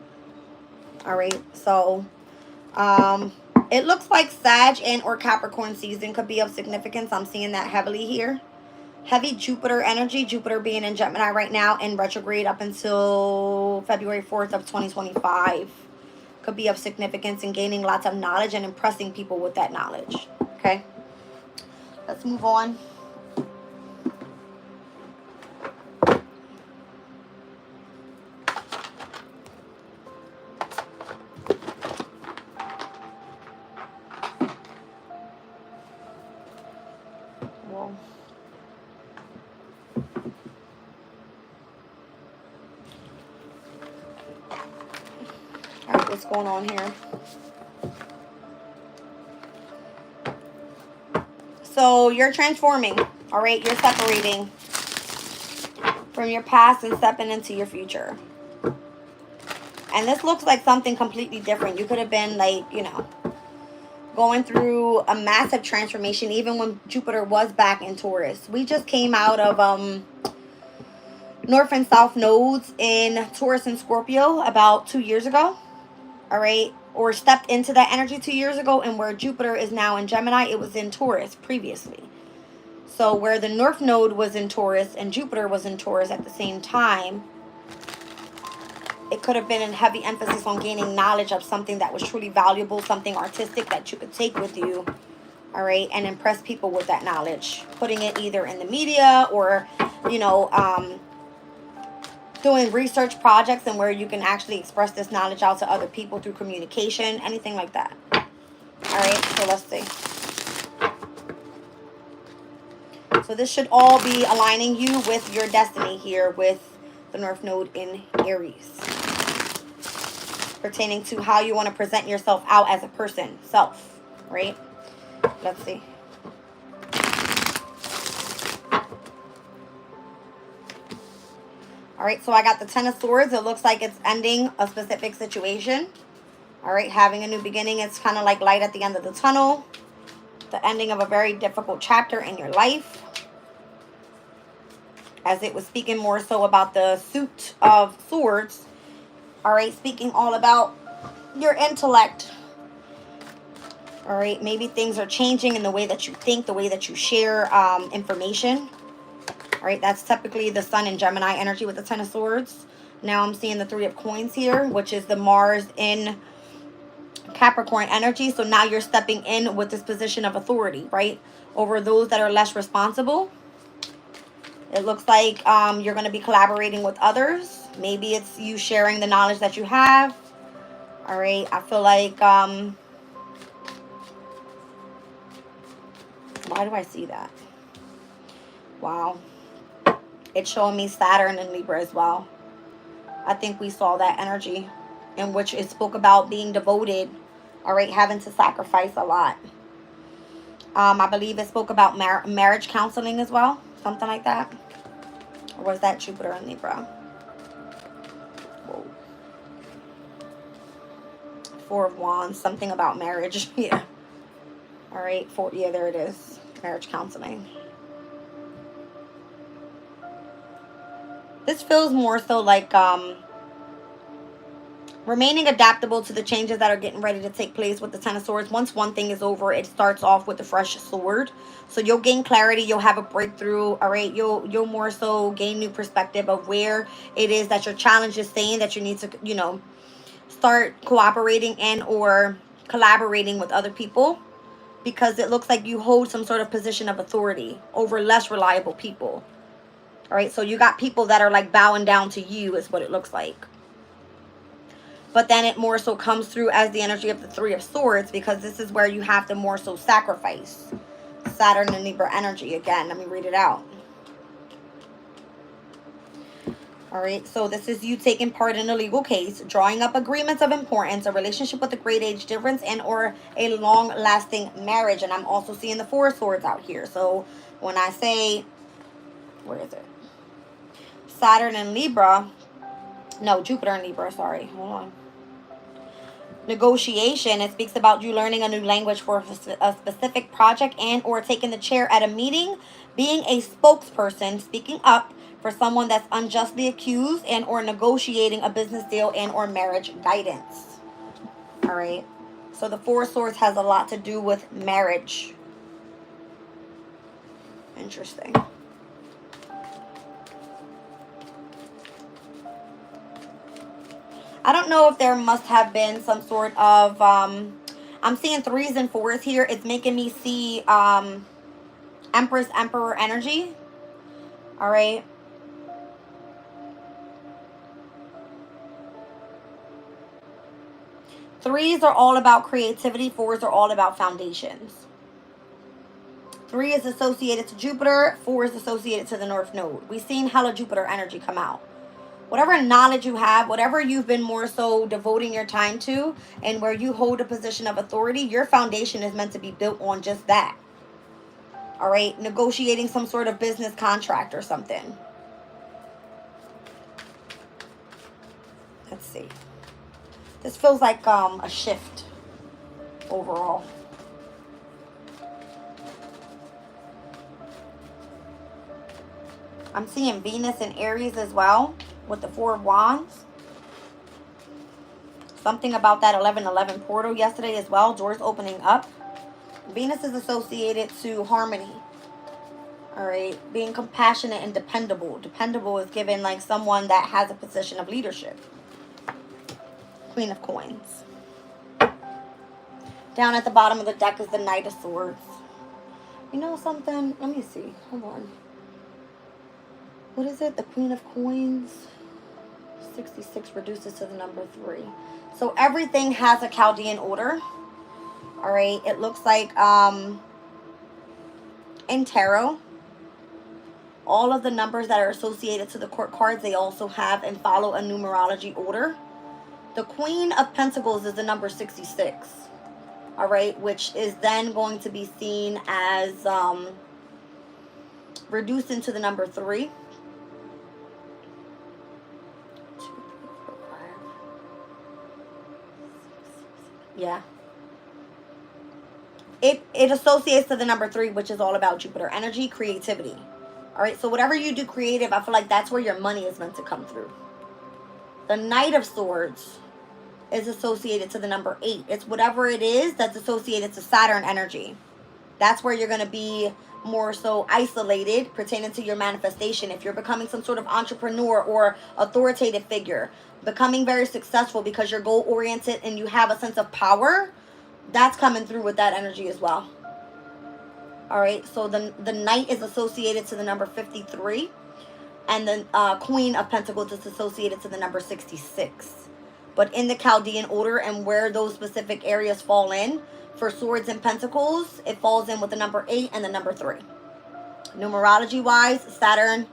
All right. So, it looks like Sag and or Capricorn season could be of significance. I'm seeing that heavily here. Heavy Jupiter energy. Jupiter being in Gemini right now in retrograde up until February 4th of 2025. Could be of significance in gaining lots of knowledge and impressing people with that knowledge. Okay. Let's move on. Alright, what's going on here? So you're transforming, all right? You're separating from your past and stepping into your future. And this looks like something completely different. You could have been like, you know, going through a massive transformation even when Jupiter was back in Taurus. We just came out of North and South nodes in Taurus and Scorpio about 2 years ago. All right. Or stepped into that energy 2 years ago. And where Jupiter is now in Gemini, it was in Taurus previously. So where the North node was in Taurus and Jupiter was in Taurus at the same time, it could have been a heavy emphasis on gaining knowledge of something that was truly valuable, something artistic that you could take with you, all right, and impress people with that knowledge. Putting it either in the media or, you know, doing research projects and where you can actually express this knowledge out to other people through communication, anything like that. All right, so let's see. So this should all be aligning you with your destiny here with the North Node in Aries. Pertaining to how you want to present yourself out as a person, self, right? Let's see. All right, so I got the Ten of Swords. It looks like it's ending a specific situation. All right, having a new beginning. It's kind of like light at the end of the tunnel. The ending of a very difficult chapter in your life. as it was speaking more so about the suit of swords. All right, speaking all about your intellect. All right, maybe things are changing in the way that you think, the way that you share information. All right, that's typically the Sun and Gemini energy with the Ten of Swords. Now I'm seeing the Three of Coins here, which is the Mars in Capricorn energy. So now you're stepping in with this position of authority, right? Over those that are less responsible. It looks like you're going to be collaborating with others. Maybe it's you sharing the knowledge that you have. All right, I feel like... why do I see that? Wow. It's showing me Saturn and Libra as well. I think we saw that energy in which it spoke about being devoted. All right, having to sacrifice a lot. I believe it spoke about marriage counseling as well. Something like that. Or was that Jupiter and Libra? Whoa. Four of Wands. Something about marriage. Yeah. All right. Yeah, there it is. Marriage counseling. This feels more so like remaining adaptable to the changes that are getting ready to take place with the Ten of Swords. Once one thing is over, it starts off with a fresh sword. So you'll gain clarity. You'll have a breakthrough. All right. You'll more so gain new perspective of where it is that your challenge is saying that you need to, you know, start cooperating and or collaborating with other people. Because it looks like you hold some sort of position of authority over less reliable people. All right, so you got people that are like bowing down to you is what it looks like. But then it more so comes through as the energy of the Three of Swords, because this is where you have to more so sacrifice. Saturn and Libra energy. Again, let me read it out. All right, so this is you taking part in a legal case, drawing up agreements of importance, a relationship with a great age difference, and or a long-lasting marriage. And I'm also seeing the Four of Swords out here. So when I say, where is it? Saturn and Libra. No, Jupiter and Libra, sorry. Hold on. Negotiation. It speaks about you learning a new language for a specific project and or taking the chair at a meeting, being a spokesperson, speaking up for someone that's unjustly accused, and or negotiating a business deal and or marriage guidance. All right. So the Four of Swords has a lot to do with marriage. Interesting. I don't know if there must have been some sort of, I'm seeing threes and fours here. It's making me see Empress, Emperor energy. All right. Threes are all about creativity. Fours are all about foundations. 3 is associated to Jupiter. 4 is associated to the North Node. We've seen hella Jupiter energy come out. Whatever knowledge you have, whatever you've been more so devoting your time to, and where you hold a position of authority, your foundation is meant to be built on just that. All right? Negotiating some sort of business contract or something. Let's see. This feels like a shift overall. I'm seeing Venus and Aries as well with the Four of Wands. Something about that 11:11 portal yesterday as well. Doors opening up. Venus is associated to harmony. All right. Being compassionate and dependable. Dependable is given like someone that has a position of leadership. Queen of Coins. Down at the bottom of the deck is the Knight of Swords. You know something? Let me see. Hold on. What is it? The Queen of Coins. 66 reduces to the number 3. So everything has a Chaldean order. All right. It looks like in tarot, all of the numbers that are associated to the court cards, they also have and follow a numerology order. The Queen of Pentacles is the number 66. All right. Which is then going to be seen as reduced into the number 3. Yeah. It associates to the number 3, which is all about Jupiter energy, creativity. All right, so whatever you do creative, I feel like that's where your money is meant to come through. The Knight of Swords is associated to the number 8. It's whatever it is that's associated to Saturn energy. That's where you're going to be more so isolated pertaining to your manifestation. If you're becoming some sort of entrepreneur or authoritative figure, becoming very successful because you're goal oriented and you have a sense of power, that's coming through with that energy as well. All right, so the Knight is associated to the number 53, and the Queen of Pentacles is associated to the number 66. But in the Chaldean order and where those specific areas fall in, for Swords and Pentacles, it falls in with the number 8 and the number 3. Numerology-wise, Saturn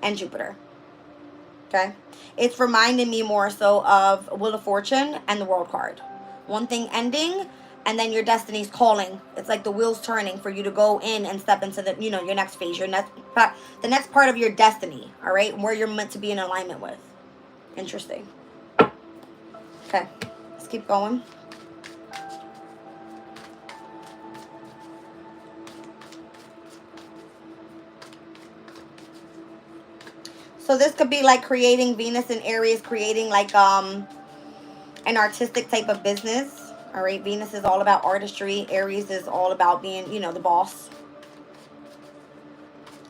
and Jupiter. Okay? It's reminding me more so of Wheel of Fortune and the World card. One thing ending, and then your destiny's calling. It's like the wheels turning for you to go in and step into the, you know, your next phase, the next part of your destiny, all right? Where you're meant to be in alignment with. Interesting. Okay, let's keep going. So this could be like creating Venus and Aries, creating like an artistic type of business. All right, Venus is all about artistry. Aries is all about being, you know, the boss.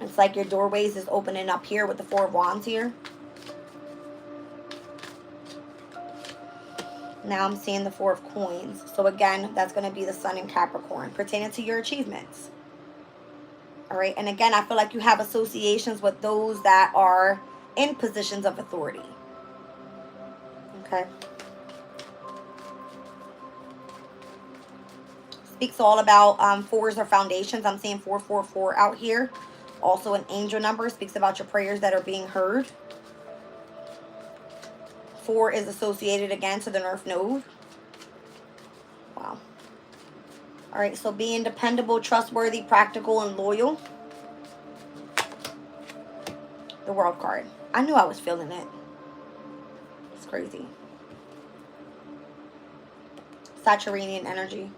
It's like your doorways is opening up here with the 4 of Wands here. Now I'm seeing the 4 of Coins. So again, that's going to be the Sun in Capricorn, pertaining to your achievements. All right, and again, I feel like you have associations with those that are in positions of authority. Okay. Speaks all about 4s or foundations. I'm seeing 444 out here. Also an angel number. Speaks about your prayers that are being heard. 4 is associated again to the North Node. Wow. All right, so being dependable, trustworthy, practical, and loyal. The World card. I knew I was feeling it. It's crazy. Saturnian energy.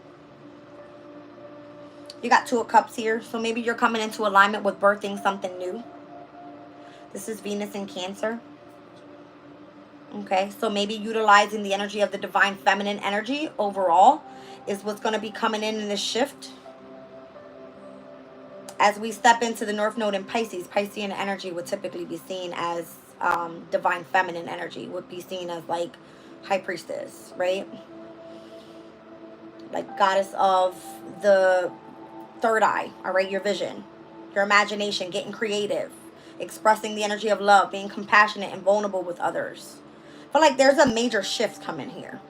You got 2 of Cups here, so maybe you're coming into alignment with birthing something new. This is Venus in Cancer. Okay, so maybe utilizing the energy of the divine feminine energy overall is what's going to be coming in this shift. As we step into the North Node in Pisces, Piscean energy would typically be seen as divine feminine energy, would be seen as like high priestess, right? Like goddess of the third eye, all right? Your vision, your imagination, getting creative, expressing the energy of love, being compassionate and vulnerable with others. But like there's a major shift coming here.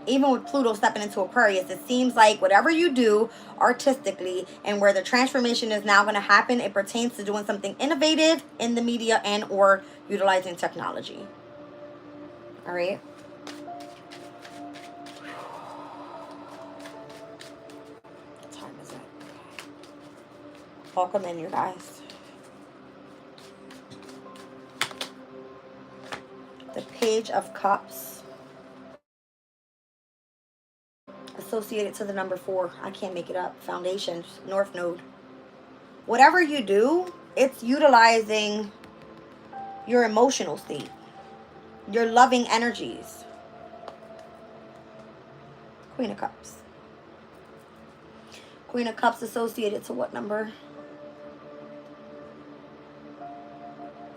Even with Pluto stepping into Aquarius, it seems like whatever you do artistically and where the transformation is now going to happen, it pertains to doing something innovative in the media and or utilizing technology. All right. What time is it? Welcome in, you guys. The Page of Cups. Associated to the number 4. I can't make it up. Foundations, North Node. Whatever you do, it's utilizing your emotional state, your loving energies. Queen of Cups. Queen of Cups associated to what number?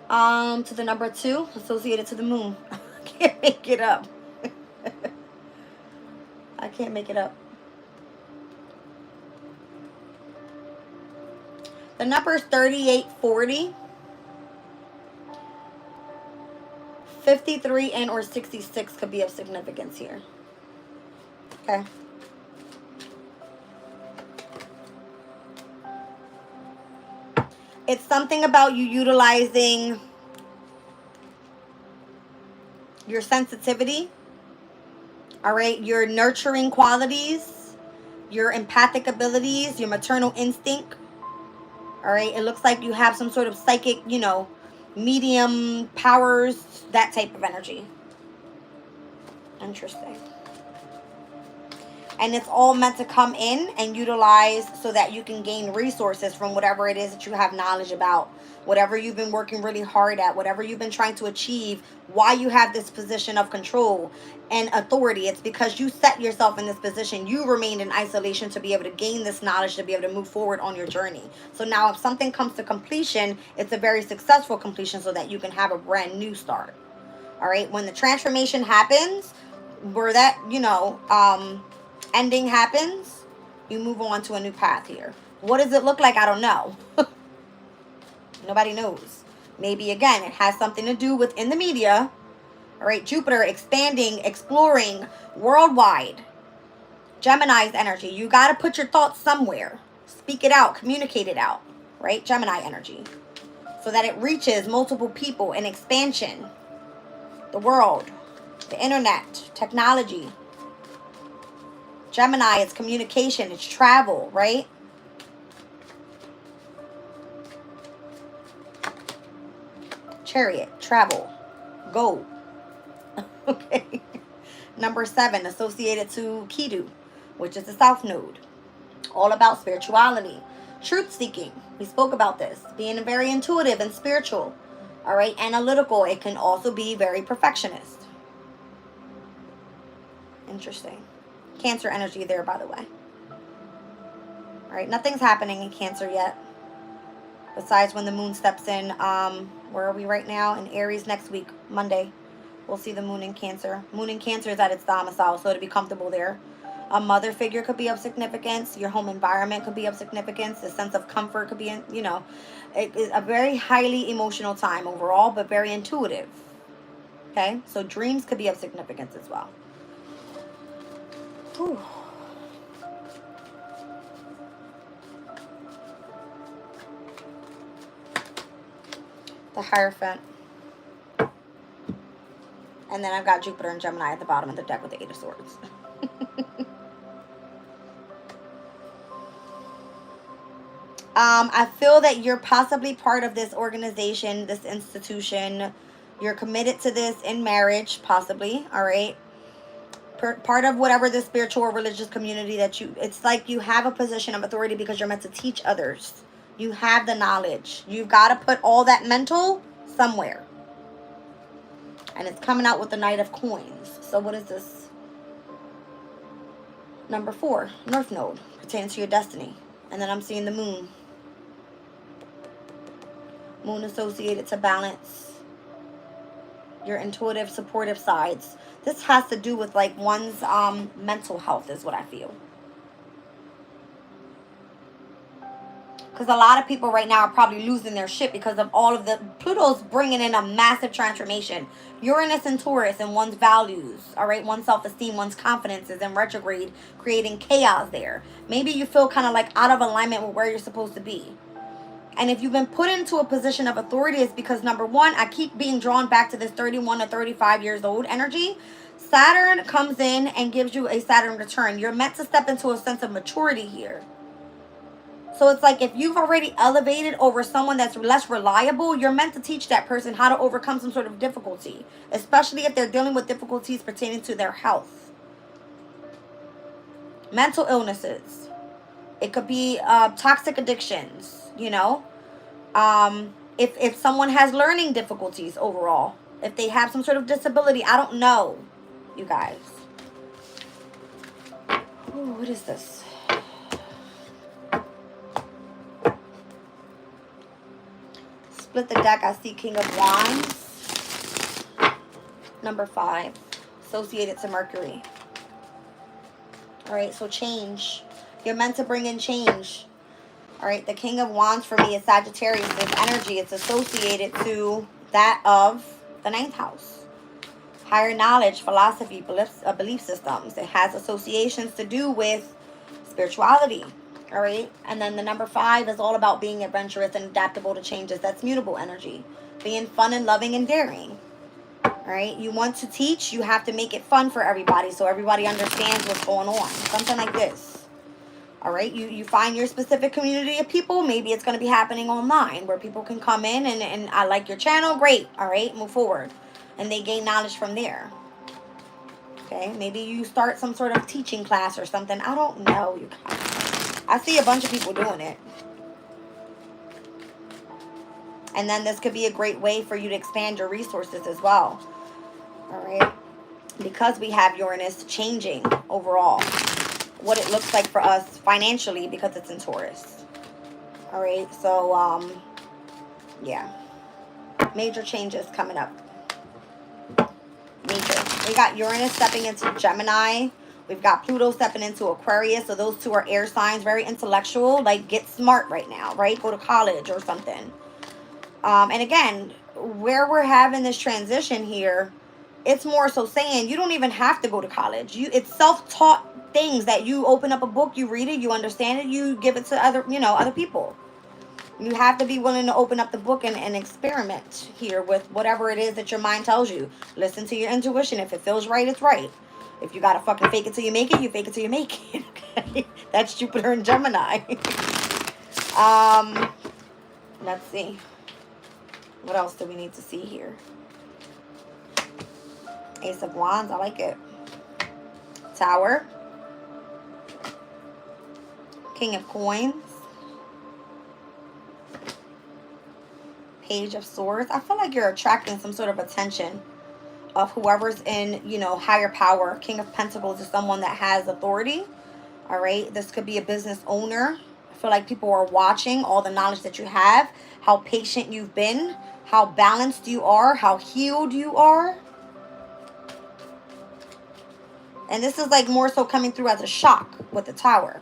To the number 2, associated to the moon. I can't make it up. I can't make it up. The numbers 3840, 53, and or 66 could be of significance here. Okay. It's something about you utilizing your sensitivity. All right, your nurturing qualities, your empathic abilities, your maternal instinct. All right, it looks like you have some sort of psychic, you know, medium powers, that type of energy. Interesting. And it's all meant to come in and utilize so that you can gain resources from whatever it is that you have knowledge about. whatever you've been working really hard at, whatever you've been trying to achieve, why you have this position of control and authority. It's because you set yourself in this position. You remained in isolation to be able to gain this knowledge, to be able to move forward on your journey. So now if something comes to completion, it's a very successful completion so that you can have a brand new start. All right. When the transformation happens, where that, ending happens, you move on to a new path here. What does it look like? I don't know. Nobody knows. Maybe, again, it has something to do with in the media. All right. Jupiter expanding, exploring worldwide. Gemini's energy. You got to put your thoughts somewhere. Speak it out. Communicate it out. Right. Gemini energy. So that it reaches multiple people in expansion. The world, the internet, technology. Gemini, it's communication, it's travel, right? Chariot, travel, go. Okay. Number 7, associated to Ketu, which is the South Node. All about spirituality, truth seeking. We spoke about this. Being very intuitive and spiritual. All right, analytical. It can also be very perfectionist. Interesting. Cancer energy there, by the way. All right, nothing's happening in Cancer yet. Besides when the moon steps in. Where are we right now? In Aries next week, Monday. We'll see the moon in Cancer. Moon in Cancer is at its domicile, so to be comfortable there. A mother figure could be of significance. Your home environment could be of significance. The sense of comfort could be, it is a very highly emotional time overall, but very intuitive. Okay, so dreams could be of significance as well. Whew. The Hierophant. And then I've got Jupiter and Gemini at the bottom of the deck with the 8 of Swords. I feel that you're possibly part of this organization, this institution. You're committed to this in marriage, possibly, all right? Part of whatever the spiritual or religious community that it's like you have a position of authority because you're meant to teach others. You have the knowledge. You've got to put all that mental somewhere. And it's coming out with the Knight of Coins. So what is this? Number 4, North Node, pertains to your destiny. And then I'm seeing the moon. Moon associated to balance. Your intuitive, supportive sides. This has to do with like one's mental health is what I feel. Because a lot of people right now are probably losing their shit because of all of the... Pluto's bringing in a massive transformation. Uranus and Taurus and one's values, all right? One's self-esteem, one's confidence is in retrograde, creating chaos there. Maybe you feel kind of like out of alignment with where you're supposed to be. And if you've been put into a position of authority, it's because, number 1, I keep being drawn back to this 31 to 35 years old energy. Saturn comes in and gives you a Saturn return. You're meant to step into a sense of maturity here. So it's like if you've already elevated over someone that's less reliable, you're meant to teach that person how to overcome some sort of difficulty, especially if they're dealing with difficulties pertaining to their health. Mental illnesses. It could be toxic addictions, If someone has learning difficulties overall, if they have some sort of disability, I don't know, you guys. Ooh, what is this? Split the deck. I see King of Wands. Number 5. Associated to Mercury. All right, so change. You're meant to bring in change. All right, the King of Wands for me is Sagittarius. This energy, it's associated to that of the 9th house. Higher knowledge, philosophy, belief systems. It has associations to do with spirituality. All right, and then the number 5 is all about being adventurous and adaptable to changes. That's mutable energy. Being fun and loving and daring. All right, you want to teach, you have to make it fun for everybody so everybody understands what's going on. Something like this. All right, you find your specific community of people. Maybe it's going to be happening online where people can come in and I like your channel. Great. All right, move forward. And they gain knowledge from there. Okay, maybe you start some sort of teaching class or something. I don't know, you guys. I see a bunch of people doing it. And then this could be a great way for you to expand your resources as well. All right. Because we have Uranus changing overall what it looks like for us financially because it's in Taurus. All right. So, yeah. Major changes coming up. Major. We got Uranus stepping into Gemini. We've got Pluto stepping into Aquarius. So those two are air signs, very intellectual. Like, get smart right now, right? Go to college or something. And again, where we're having this transition here, it's more so saying you don't even have to go to college. It's self-taught things that you open up a book, you read it, you understand it, you give it to other people. You have to be willing to open up the book and experiment here with whatever it is that your mind tells you. Listen to your intuition. If it feels right, it's right. If you gotta fucking fake it till you make it, you fake it till you make it. Okay? That's Jupiter and Gemini. Let's see. What else do we need to see here? Ace of Wands, I like it. Tower. King of Coins. Page of Swords. I feel like you're attracting some sort of attention of whoever's in, higher power. King of Pentacles is someone that has authority. All right. This could be a business owner. I feel like people are watching all the knowledge that you have, how patient you've been, how balanced you are, how healed you are. And this is like more so coming through as a shock with the Tower.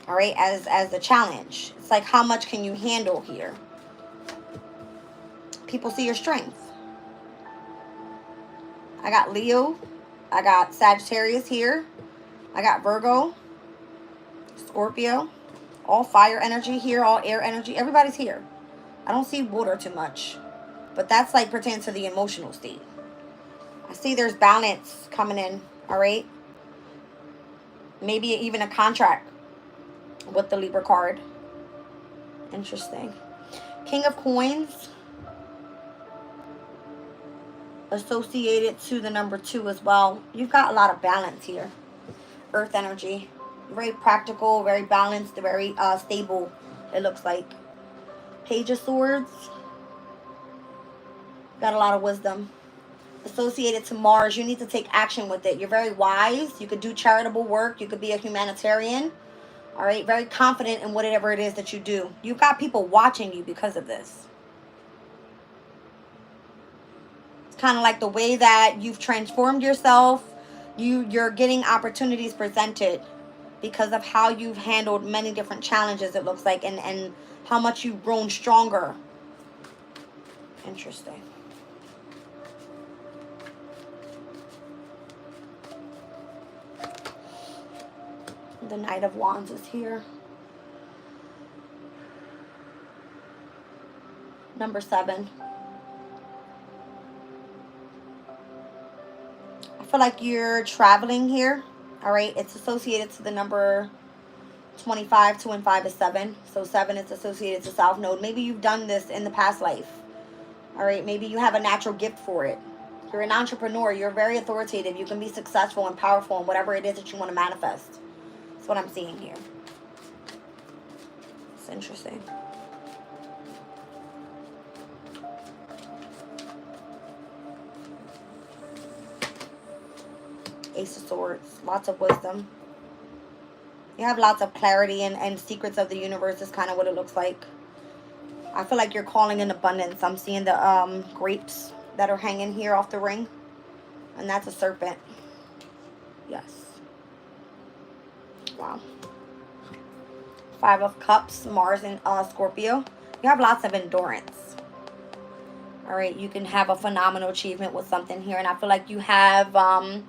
All right. As a challenge. It's like, how much can you handle here? People see your strength. I got Leo. I got Sagittarius here. I got Virgo. Scorpio. All fire energy here. All air energy. Everybody's here. I don't see water too much. But that's like pertains to the emotional state. I see there's balance coming in. All right. Maybe even a contract with the Libra card. Interesting. King of Coins. Associated to the number 2 as well. You've got a lot of balance here. Earth energy. Very practical, very balanced, very stable, it looks like. Page of Swords. Got a lot of wisdom. Associated to Mars. You need to take action with it. You're very wise. You could do charitable work. You could be a humanitarian. All right. Very confident in whatever it is that you do. You've got people watching you because of this. Kind of like the way that you've transformed yourself. You're getting opportunities presented because of how you've handled many different challenges, it looks like, and how much you've grown stronger. Interesting. The Knight of Wands is here. Number 7. I feel like you're traveling here. All right. It's associated to the number 25. 2 and 5 is 7. So 7 is associated to South Node. Maybe you've done this in the past life. All right. Maybe you have a natural gift for it. You're an entrepreneur. You're very authoritative. You can be successful and powerful in whatever it is that you want to manifest. That's what I'm seeing here. It's interesting. Ace of Swords. Lots of wisdom. You have lots of clarity and secrets of the universe is kind of what it looks like. I feel like you're calling in abundance. I'm seeing the grapes that are hanging here off the ring. And that's a serpent. Yes. Wow. 5 of Cups. Mars and Scorpio. You have lots of endurance. All right. You can have a phenomenal achievement with something here. And I feel like you have a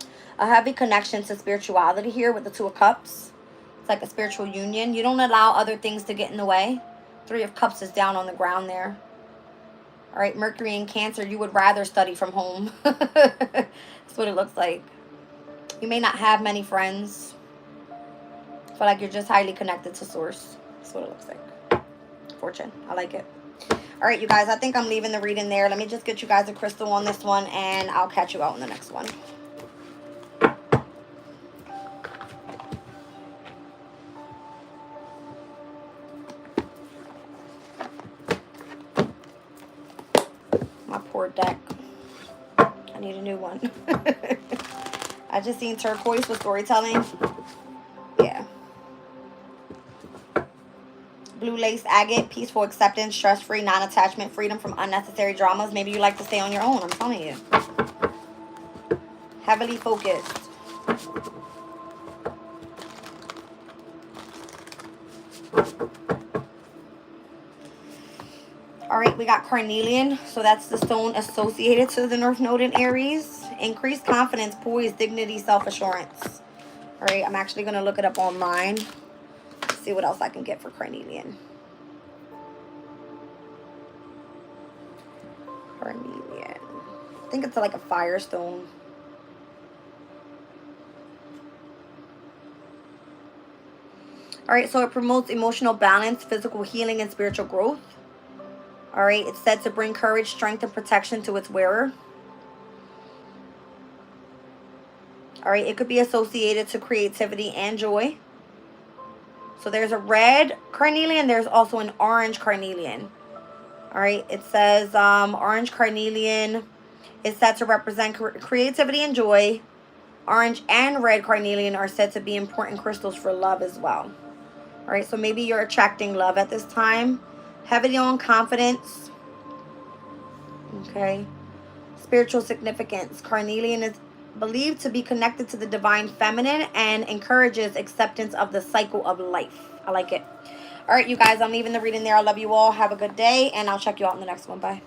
heavy connection to spirituality here with the 2 of Cups. It's like a spiritual union. You don't allow other things to get in the way. 3 of Cups is down on the ground there. All right, Mercury in Cancer, you would rather study from home. That's what it looks like. You may not have many friends. I feel like you're just highly connected to Source. That's what it looks like. Fortune. I like it. All right, you guys, I think I'm leaving the reading there. Let me just get you guys a crystal on this one, and I'll catch you out in the next one. tarot deck. I need a new one. I just seen turquoise with storytelling. Yeah. Blue lace agate, peaceful acceptance, stress-free, non-attachment, freedom from unnecessary dramas. Maybe you like to stay on your own, I'm telling you. Heavily focused. All right, we got carnelian. So that's the stone associated to the North Node in Aries. Increased confidence, poise, dignity, self-assurance. All right, I'm actually going to look it up online. See what else I can get for carnelian. Carnelian. I think it's like a firestone. All right, so it promotes emotional balance, physical healing, and spiritual growth. All right, it's said to bring courage, strength, and protection to its wearer. All right, it could be associated to creativity and joy. So there's a red carnelian. There's also an orange carnelian. All right, it says orange carnelian is said to represent creativity and joy. Orange and red carnelian are said to be important crystals for love as well. All right, so maybe you're attracting love at this time. Heavily on confidence. Okay. Spiritual significance. Carnelian is believed to be connected to the divine feminine and encourages acceptance of the cycle of life. I like it. All right, you guys, I'm leaving the reading there. I love you all. Have a good day, and I'll check you out in the next one. Bye.